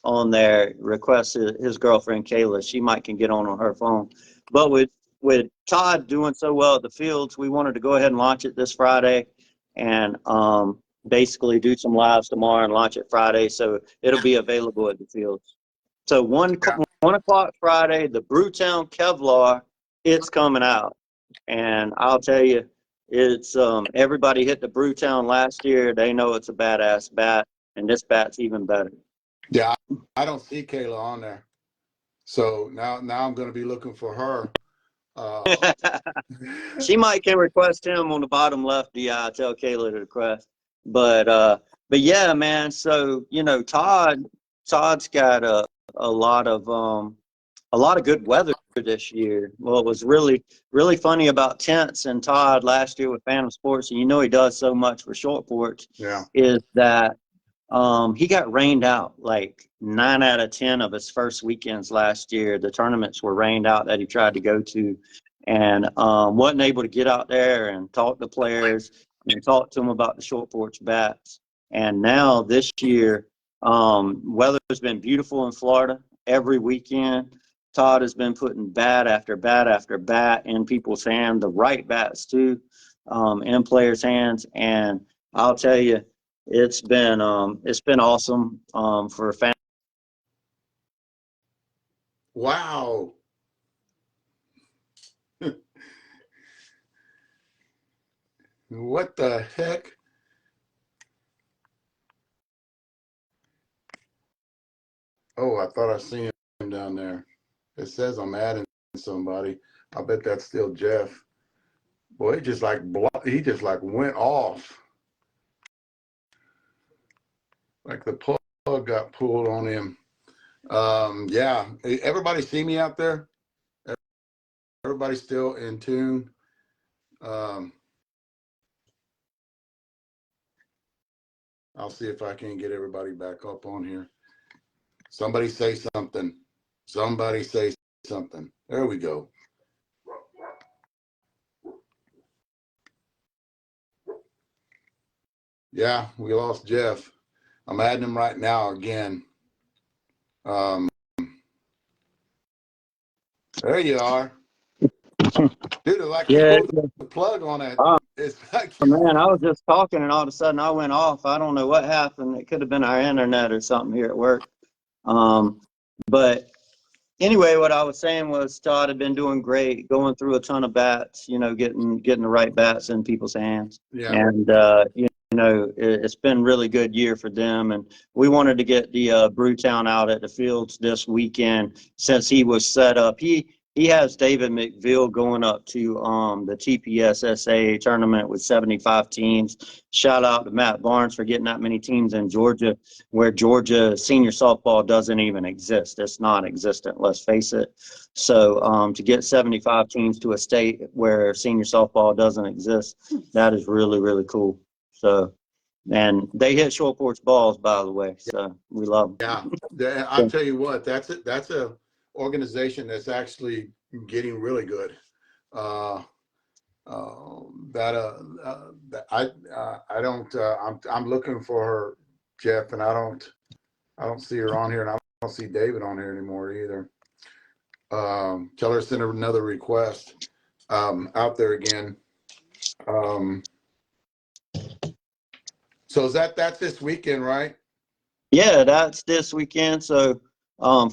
on there, request his girlfriend Kayla. She can get on her phone. But with Todd doing so well at the fields, we wanted to go ahead and launch it this Friday. And, basically do some lives tomorrow and launch it Friday. So it'll be available at the fields. So one o'clock Friday, the Brewtown Kevlar, it's coming out. And I'll tell you, it's everybody hit the Brewtown last year. They know it's a badass bat, and this bat's even better. Yeah, I don't see Kayla on there. So now I'm going to be looking for her. She might can request him on the bottom left DI. Tell Kayla to request. But yeah, man. So Todd's got a lot of good weather this year. Well, it was really funny about Tents and Todd last year with Phantom Sports, and he does so much for Short Porch. Yeah. Is that he got rained out like 9 out of 10 of his first weekends last year. The tournaments were rained out that he tried to go to, and wasn't able to get out there and talk to players and talk to them about the Short Porch bats. And now this year, weather's been beautiful in Florida every weekend. Todd has been putting bat after bat after bat in people's hands, the right bats too, in players' hands. And I'll tell you, it's been awesome for fans. Wow. What the heck? Oh, I thought I seen him down there. It says I'm adding somebody. I bet that's still Jeff. Boy, he just like went off. Like the plug got pulled on him. Yeah. Everybody see me out there? Everybody still in tune? I'll see if I can get everybody back up on here. Somebody say something. Somebody say something. There we go. Yeah, we lost Jeff. I'm adding him right now again. There you are. Dude, like you Yeah, pulled the plug on it. It's like man, I was just talking and all of a sudden I went off. I don't know what happened. It could have been our internet or something here at work. But anyway, what I was saying was Todd had been doing great, going through a ton of bats, getting the right bats in people's hands. Yeah. And it's been really good year for them. And we wanted to get the Brewtown out at the fields this weekend since he was set up. He has David McVille going up to the TPSSA tournament with 75 teams. Shout out to Matt Barnes for getting that many teams in Georgia, where Georgia senior softball doesn't even exist. It's non-existent, let's face it. So to get 75 teams to a state where senior softball doesn't exist, that is really, really cool. So, and they hit Short Porch balls, by the way. So we love them. Yeah. I'll tell you what, that's a organization that's actually getting really good. I'm looking for her, Jeff, and I don't see her on here, and I don't see David on here anymore either. Tell her to send her another request out there again. So that's this weekend, right? Yeah, that's this weekend. So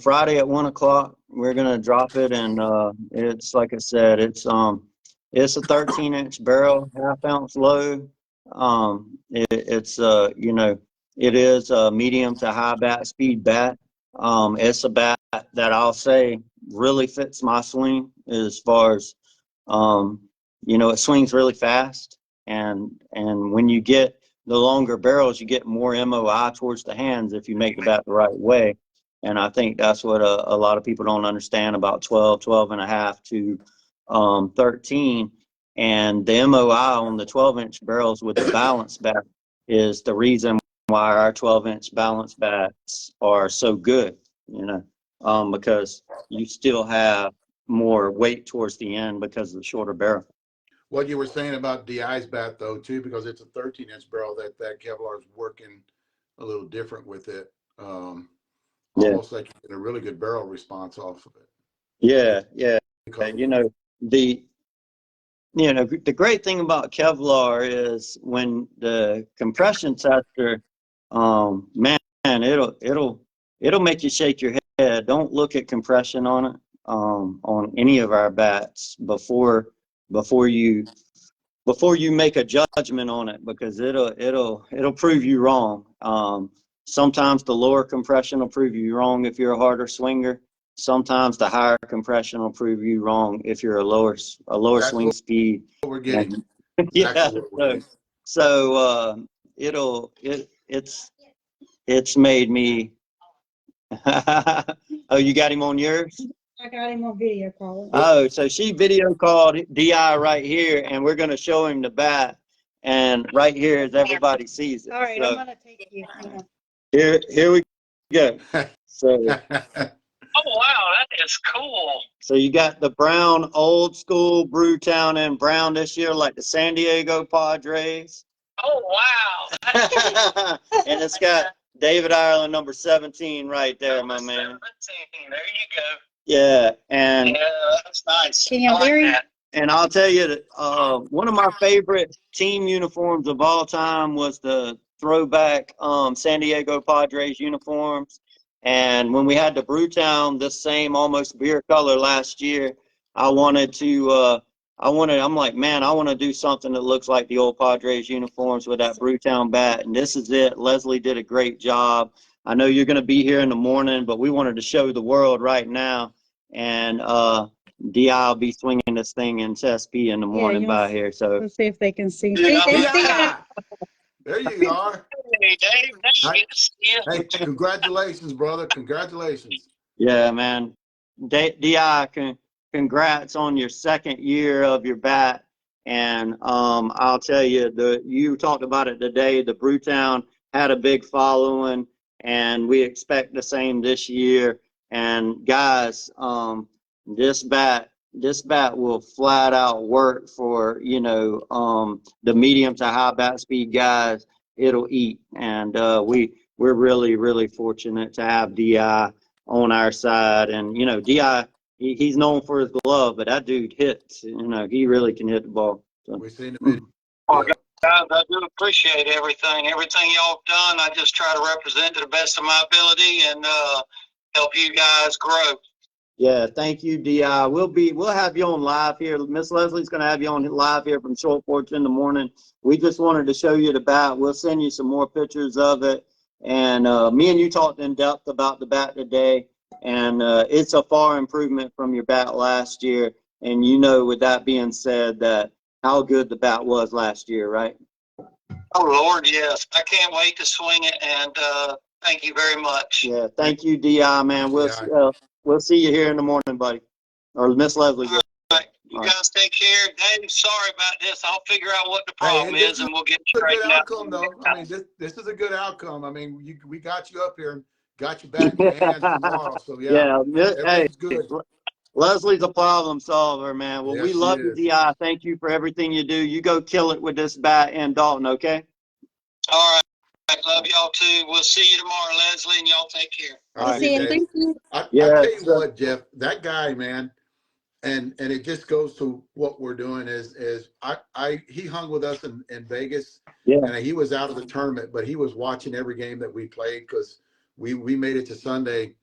Friday at 1 o'clock, we're gonna drop it, and it's like I said, it's a 13-inch barrel, half-ounce load. It is a medium to high bat speed bat. It's a bat that I'll say really fits my swing as far as it swings really fast, and when you get the longer barrels, you get more MOI towards the hands if you make the bat the right way. And I think that's what a lot of people don't understand about 12 and a half to 13. And the MOI on the 12-inch barrels with the balance bat is the reason why our 12-inch balance bats are so good, because you still have more weight towards the end because of the shorter barrel. What you were saying about DI's bat, though, too, because it's a 13-inch barrel, that Kevlar is working a little different with it. Almost like you get a really good barrel response off of it. Yeah. The you know, the great thing about Kevlar is when the compression tester, man, it'll make you shake your head. Don't look at compression on it, on any of our bats before you make a judgment on it, because it'll prove you wrong. Sometimes the lower compression will prove you wrong if you're a harder swinger. Sometimes the higher compression will prove you wrong if you're a lower That's swing what speed. we're getting. And Exactly yeah, what we're getting. it's made me. Oh, you got him on yours? I got him on video call. Oh, so she video called DI right here, and we're going to show him the bat. And right here, as everybody sees it. All right, So I'm gonna take you. Hang on. here we go. So Oh wow, that is cool. so you got the brown old school Brewtown and brown this year, like the San Diego Padres. Oh wow. And it's got David Ireland, number 17, right there, my man. 17. There you go. Yeah, and Yeah, that's nice. Can you I like hear him? that. and I'll tell you that one of my favorite team uniforms of all time was the throwback San Diego Padres uniforms. And when we had the Brewtown, this same almost beer color last year, I'm like, man, I want to do something that looks like the old Padres uniforms with that Brewtown bat. And this is it. Leslie did a great job. I know you're going to be here in the morning, but we wanted to show the world right now. And DI will be swinging this thing in SP in the morning by here. So Let's see if they can see. Yeah. See, they see it. Yeah. There you are. Hey Dave, nice Hi. to see you. Hey, congratulations, brother. Congratulations. yeah, man. DI, congrats on your second year of your bat. And I'll tell you, you talked about it today. The Brewtown had a big following, and we expect the same this year. And guys, this bat will flat out work for, you know, the medium to high bat speed guys. It'll eat, and we're really fortunate to have DI on our side. And you know, DI, he's known for his glove, but that dude hits. You know, he really can hit the ball. So. We've seen the video. Oh, guys, I do appreciate everything y'all have done. I just try to represent to the best of my ability and help you guys grow. Yeah, thank you, DI. We'll have you on live here. Miss Leslie's going to have you on live here from Short Porch in the morning. We just wanted to show you the bat. We'll send you some more pictures of it. And me and you talked in depth about the bat today, and it's a far improvement from your bat last year. And you know, with that being said, that how good the bat was last year, right? Oh Lord, yes. I can't wait to swing it, and thank you very much. Yeah, thank you, DI, man. We'll see you here in the morning, buddy. Or Miss Leslie. All right. You guys take care. Dave, sorry about this. I'll figure out what the problem Hey, is, and we'll get It's a good straightened out. outcome, though. I mean, this is a good outcome. I mean, we got you up here and got you back in your hands tomorrow. So yeah, Hey, everything's good. Leslie's a problem solver, man. Well, Yes, we she love you, is. DI. Thank you for everything you do. You go kill it with this bat in Dalton, okay? All right. Love y'all too. We'll see you tomorrow, Leslie, and y'all take care. All All right, See you. Dave. Thank you. I Yeah, tell you so- what, Jeff, that guy, man, and it just goes to what we're doing is he hung with us in Vegas, Yeah. and he was out of the tournament, but he was watching every game that we played because we made it to Sunday,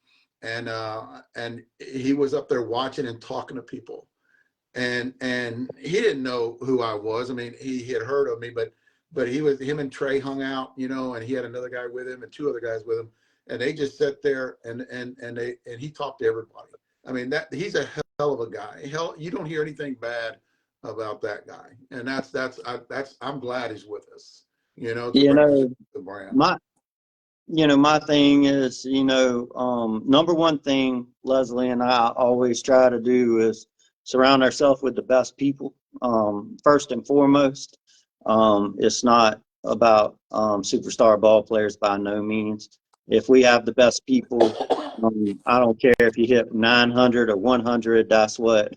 and he was up there watching and talking to people, and he didn't know who I was. I mean, he had heard of me, but him and Trey hung out, you know, and he had another guy with him and two other guys with him, and they just sat there and he talked to everybody. I mean, that he's a hell of a guy. Hell, you don't hear anything bad about that guy, and I'm glad he's with us. You know, to You know, represent the brand. my thing is, you know, number one thing Leslie and I always try to do is surround ourselves with the best people. First and foremost, it's not about superstar ball players by no means. If we have the best people, I don't care if you hit 900 or 100. That's what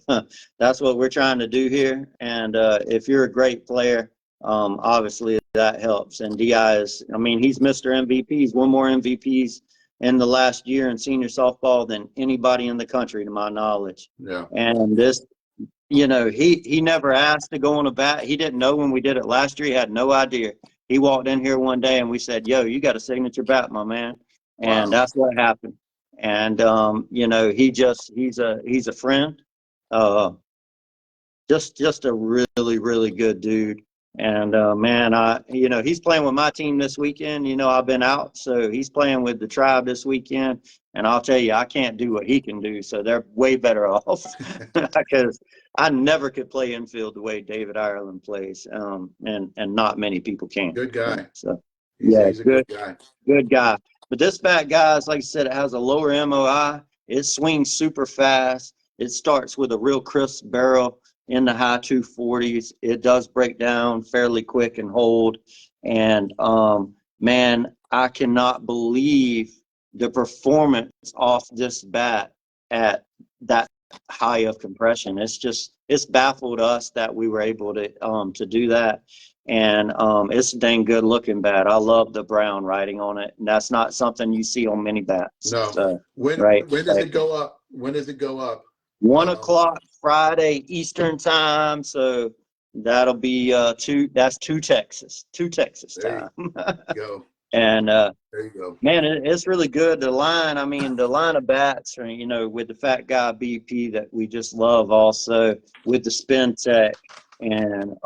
we're trying to do here. And if you're a great player, obviously that helps. And DI is, I mean, he's Mr. MVP. He's won more MVPs in the last year in senior softball than anybody in the country, to my knowledge. Yeah. And this you know, he never asked to go on a bat. He didn't know when we did it last year. He had no idea. He walked in here one day and we said, "Yo, you got a signature bat, my man," and Wow. that's what happened. And you know, he's a friend. Uh, just a really good dude. And man, you know, he's playing with my team this weekend. You know, I've been out, so he's playing with the tribe this weekend. And I'll tell you, I can't do what he can do, so they're way better off because I never could play infield the way David Ireland plays, and not many people can. Good guy. So yeah, He's a good guy. good guy. But this bat, guys, like I said, it has a lower MOI. It swings super fast. It starts with a real crisp barrel in the high 240s. It does break down fairly quick and hold. And man, I cannot believe the performance off this bat at that high of compression. It's baffled us that we were able to do that. And it's a dang good looking bat. I love the brown writing on it. And that's not something you see on many bats. No. So, When right. does it go up? When does it go up? 1 o'clock Friday Eastern time, so that'll be that's two Texas There time. you go. And There you go. man, it's really good. The line, I mean, the line of bats, you know, with the Fat Guy BP that we just love, also with the Spin Tech, and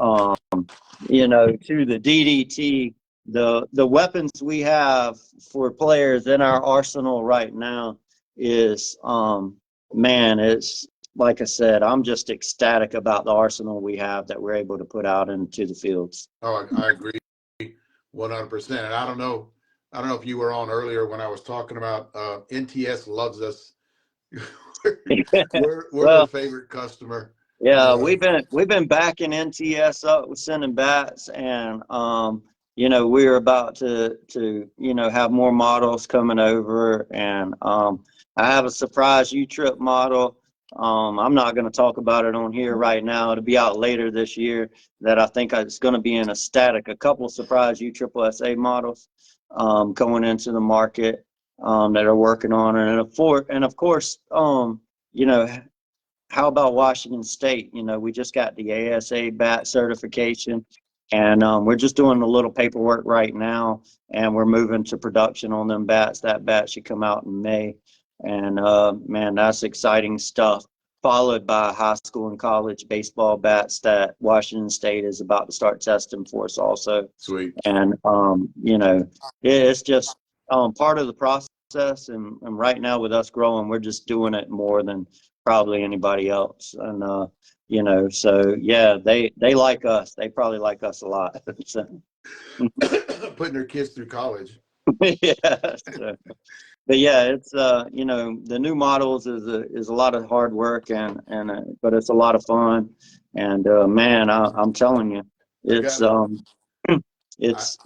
you know, to the DDT, the weapons we have for players in our arsenal right now is man, it's like I said, I'm just ecstatic about the arsenal we have that we're able to put out into the fields. Oh, I agree 100%. And I don't know if you were on earlier when I was talking about NTS loves us. we're Well, their favorite customer. yeah, we've been backing NTS up with sending bats, and you know, we're about to you know, have more models coming over, and I have a surprise U-Trip model. I'm not going to talk about it on here right now. It'll be out later this year. That I think it's going to be in a static. A couple of surprise U-Triple-SA models going into the market that are working on it, and of course, you know. How about Washington State? You know, we just got the ASA bat certification, and we're just doing a little paperwork right now, and we're moving to production on them bats. That bat should come out in May, and man, that's exciting stuff. Followed by high school and college baseball bats that Washington State is about to start testing for us also. Sweet. And you know, it's just part of the process, and right now with us growing, we're just doing it more than probably anybody else. And you know, so yeah, they like us. They probably like us a lot. So, Putting their kids through college. yeah. So, but yeah, it's you know, the new models is a lot of hard work, and but it's a lot of fun. And man, I'm telling you, it's it's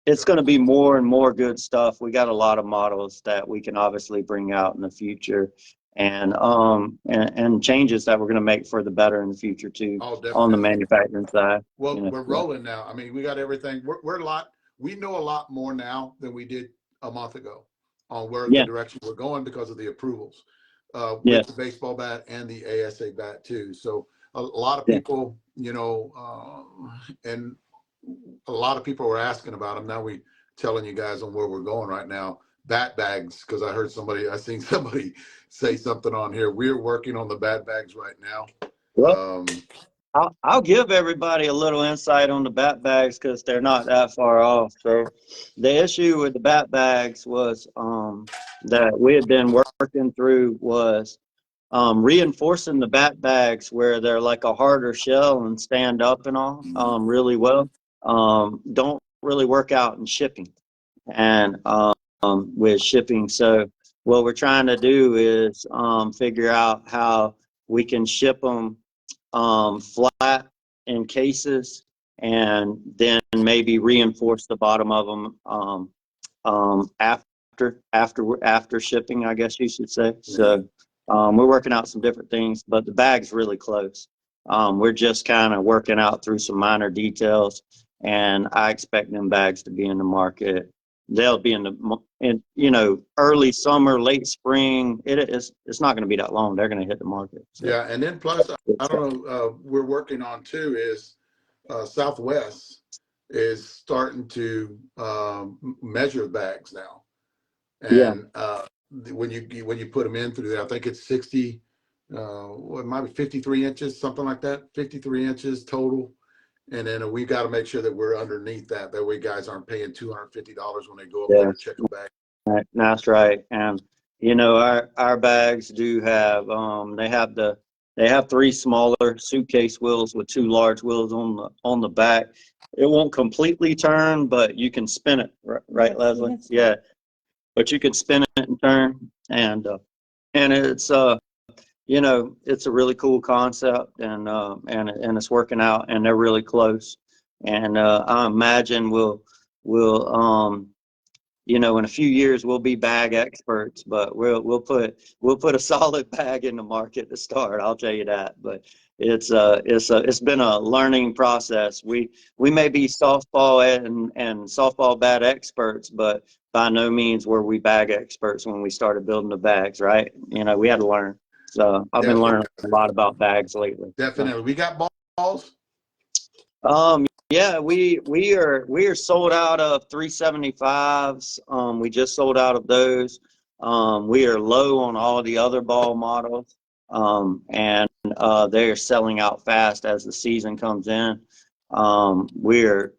it's going to be more and more good stuff. We got a lot of models that we can obviously bring out in the future, and changes that we're going to make for the better in the future too, on the manufacturing side. Well, you know, we're rolling now. I mean, we got everything. We know a lot more now than we did a month ago on where the direction we're going because of the approvals with the baseball bat and the ASA bat too. So a lot of people, you know, and a lot of people were asking about them. Now we telling you guys on where we're going right now. Bat bags, because I seen somebody say something on here. We're working on the bat bags right now. Well, I'll give everybody a little insight on the bat bags because they're not that far off. So the issue with the bat bags was that we had been working through was reinforcing the bat bags where they're like a harder shell and stand up and all really well. Don't really work out in shipping and with shipping. So what we're trying to do is figure out how we can ship them flat in cases, and then maybe reinforce the bottom of them after shipping, I guess you should say. So we're working out some different things, but the bag's really close. We're just kind of working out through some minor details, and I expect them bags to be in the market they'll be in early summer, late spring. It's not going to be that long. They're going to hit the market. So. Yeah, and then plus, I don't know, we're working on too is Southwest is starting to measure bags now, Yeah. and when you put them in through there, I think it's 60, it might be 53 inches, something like that, 53 inches total. And then we got to make sure that we're underneath that. That way, guys aren't paying $250 when they go up there and check a bag. Right, that's right. And our bags do have they have 3 smaller suitcase wheels with 2 large wheels on the back. It won't completely turn, but you can spin it, right, Leslie? Yeah, but you can spin it and turn, and it's it's a really cool concept, and it's working out, and they're really close. And I imagine we'll in a few years we'll be bag experts, but we'll put a solid bag in the market to start. I'll tell you that. But it's been a learning process. We may be softball and softball bat experts, but by no means were we bag experts when we started building the bags, right? We had to learn. So I've been learning a lot about bags lately. Definitely. We got balls. Yeah, we are sold out of 375s. We just sold out of those. We are low on all the other ball models. And they're selling out fast as the season comes in. We are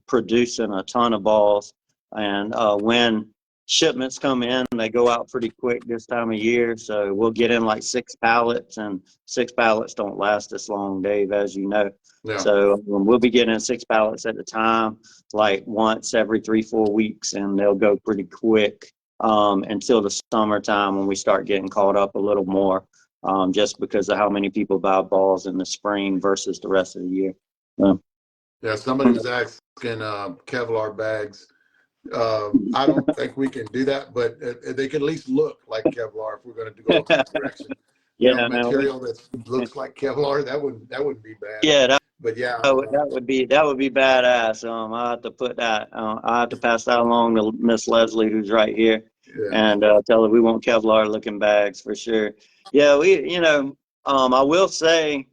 producing a ton of balls, and when shipments come in, they go out pretty quick this time of year. So we'll get in like 6 pallets, and 6 pallets don't last this long, Dave, as you know. Yeah. So we'll be getting 6 pallets at a time, like once every 3-4 weeks, and they'll go pretty quick until the summertime when we start getting caught up a little more, just because of how many people buy balls in the spring versus the rest of the year. Yeah, somebody was asking Kevlar bags. I don't think we can do that, but they can at least look like Kevlar if we're going to go in that direction. Material that looks like Kevlar, that wouldn't be bad. Yeah, but yeah, that would be badass. I have to put that. I have to pass that along to Miss Leslie, who's right here, and tell her we want Kevlar looking bags for sure. Yeah, I will say,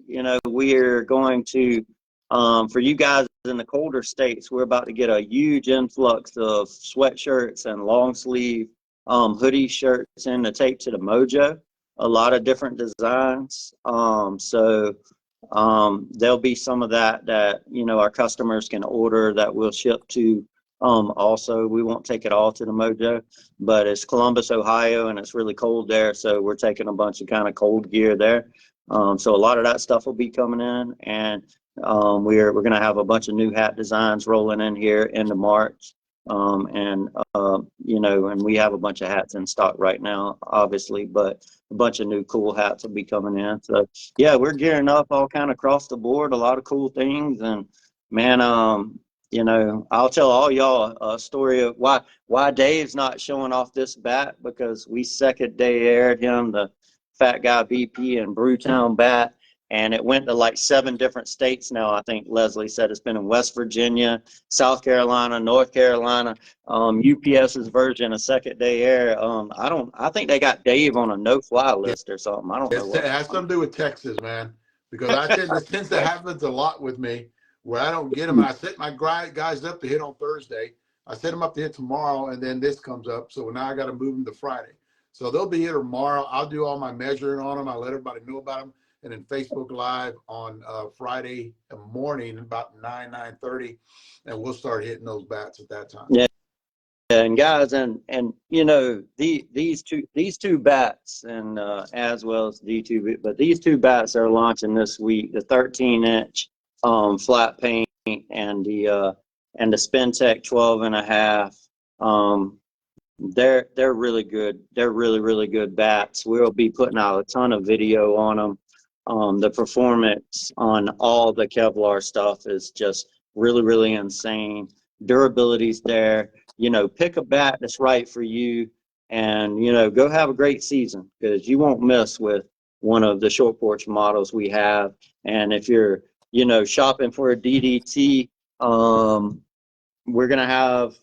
we're going to, for you guys in the colder states, we're about to get a huge influx of sweatshirts and long sleeve hoodie shirts in the tape to the Mojo. A lot of different designs. So there'll be some of that our customers can order that we'll ship to. Also, we won't take it all to the Mojo, but it's Columbus, Ohio, and it's really cold there, so we're taking a bunch of kind of cold gear there. So a lot of that stuff will be coming in, and we're going to have a bunch of new hat designs rolling in here into March. And we have a bunch of hats in stock right now, obviously, but a bunch of new cool hats will be coming in. So yeah, we're gearing up all kind of across the board, a lot of cool things. And man, I'll tell all y'all a story of why Dave's not showing off this bat, because we second day aired him the Fat Guy BP and Brewtown bat. And it went to like 7 different states now. I think Leslie said it's been in West Virginia, South Carolina, North Carolina. UPS's version of second day air. I think they got Dave on a no-fly list or something. I don't know what. It has something to do with Texas, man. Because this tends to happen a lot with me, where I don't get them. And I set my guys up to hit on Thursday. I set them up to hit tomorrow, and then this comes up. So now I got to move them to Friday. So they'll be here tomorrow. I'll do all my measuring on them. I'll let everybody know about them. And then Facebook Live on Friday morning about 9:30, and we'll start hitting those bats at that time. Yeah, and guys, and these two bats, and as well as D2, but these 2 bats are launching this week: the 13-inch flat paint and the SpinTech 12.5. They're really good. They're really good bats. We'll be putting out a ton of video on them. The performance on all the Kevlar stuff is just really insane. Durability's there. Pick a bat that's right for you, and go have a great season, because you won't miss with one of the short porch models we have. And if you're shopping for a DDT, we're gonna have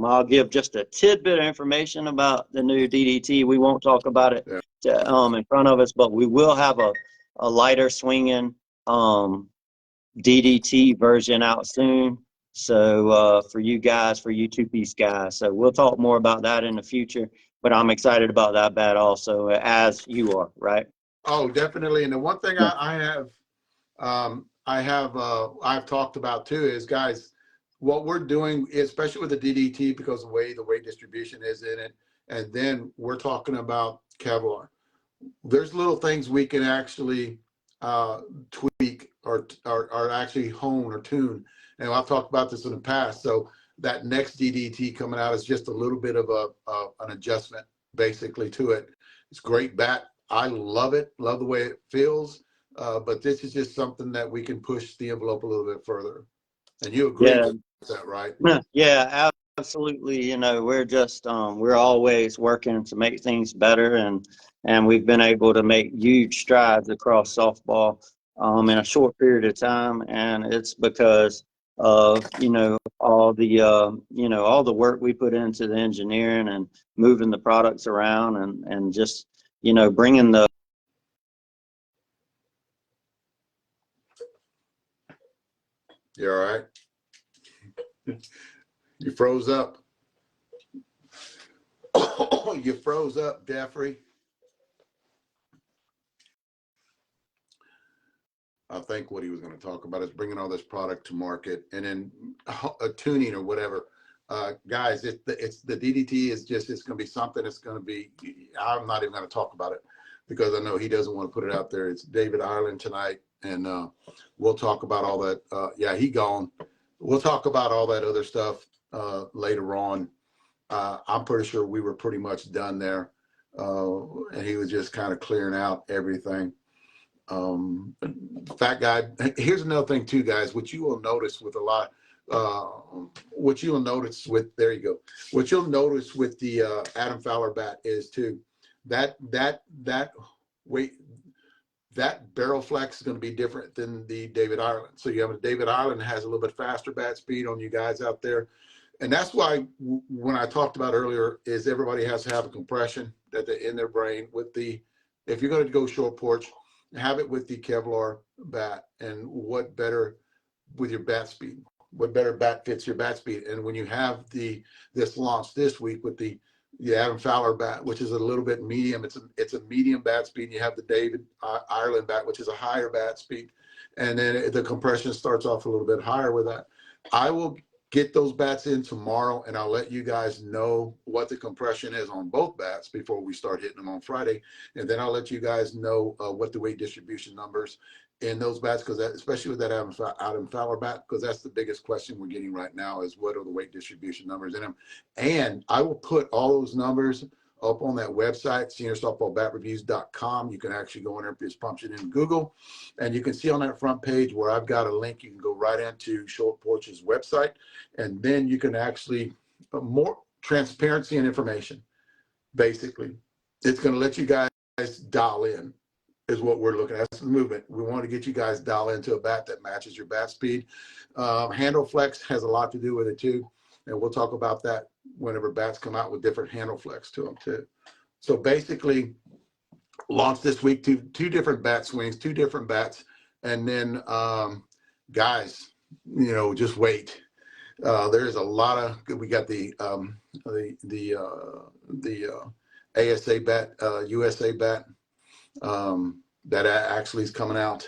I'll give just a tidbit of information about the new DDT. We won't talk about it in front of us, but we will have a lighter swinging DDT version out soon. So for you guys, for you two-piece guys. So we'll talk more about that in the future, but I'm excited about that bat also, as you are, right? Oh, definitely. And the one thing I've talked about too is, guys, what we're doing, especially with the DDT, because of the way distribution is in it, and then we're talking about Kevlar. There's little things we can actually tweak or actually hone or tune. And I've talked about this in the past. So that next DDT coming out is just a little bit of an adjustment basically to it. It's a great bat. I love it. Love the way it feels. But this is just something that we can push the envelope a little bit further. And you agree with that, right? Yeah, absolutely. You know, we're just we're always working to make things better, and we've been able to make huge strides across softball in a short period of time, and it's because of all the all the work we put into the engineering and moving the products around, and just bringing the You all right? You froze up. You froze up, Jeffrey. I think what he was going to talk about is bringing all this product to market, and then a tuning or whatever. Guys, it's the DDT is just, it's going to be something. It's going to be, I'm not even going to talk about it because I know he doesn't want to put it out there. It's David Ireland tonight, and we'll talk about all that. Yeah, he gone. We'll talk about all that other stuff later on. I'm pretty sure we were pretty much done there, and he was just kind of clearing out everything. Fat guy. Here's another thing too, guys, which you will notice with a lot, what you will notice with, there you go, what you'll notice with the Adam Fowler bat is too, that barrel flex is going to be different than the David Ireland. So you have a David Ireland that has a little bit faster bat speed on you guys out there. And that's why when I talked about earlier is everybody has to have a compression that they in their brain with the, if you're going to go short porch, have it with the Kevlar bat. And what better with your bat speed, what better bat fits your bat speed. And when you have this launch this week with the Adam Fowler bat, which is a little bit medium, it's a medium bat speed. And you have the David Ireland bat, which is a higher bat speed. And then the compression starts off a little bit higher with that. I will get those bats in tomorrow, and I'll let you guys know what the compression is on both bats before we start hitting them on Friday. And then I'll let you guys know what the weight distribution numbers in those bats, because especially with that Adam Fowler bat, because that's the biggest question we're getting right now is what are the weight distribution numbers in them. And I will put all those numbers up on that website, SeniorSoftballBatReviews.com. You can actually go in there, just punch it in Google, and you can see on that front page where I've got a link. You can go right into Short Porch's website, and then you can actually more transparency and information. Basically, it's going to let you guys dial in. Is what we're looking at. That's the movement. We want to get you guys dial into a bat that matches your bat speed. Handle flex has a lot to do with it too, and we'll talk about that whenever bats come out with different handle flex to them too. So basically, launch this week two different bat swings, two different bats, and then guys, just wait. There's a lot of, we got the ASA bat, USA bat. That actually is coming out.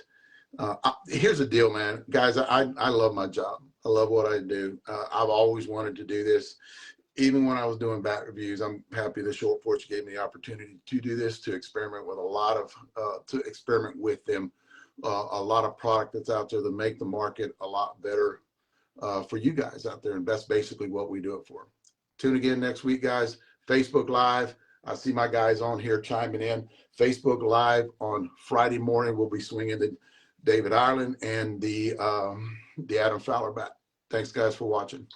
Here's the deal, man. Guys, I love my job. I love what I do. I've always wanted to do this. Even when I was doing bat reviews, I'm happy the Short Porch gave me the opportunity to do this, to experiment with a lot of, to experiment with them. A lot of product that's out there to make the market a lot better for you guys out there. And that's basically what we do it for. Tune again next week, guys. Facebook Live. I see my guys on here chiming in. Facebook Live on Friday morning. We'll be swinging the David Ireland and the Adam Fowler bat. Thanks, guys, for watching.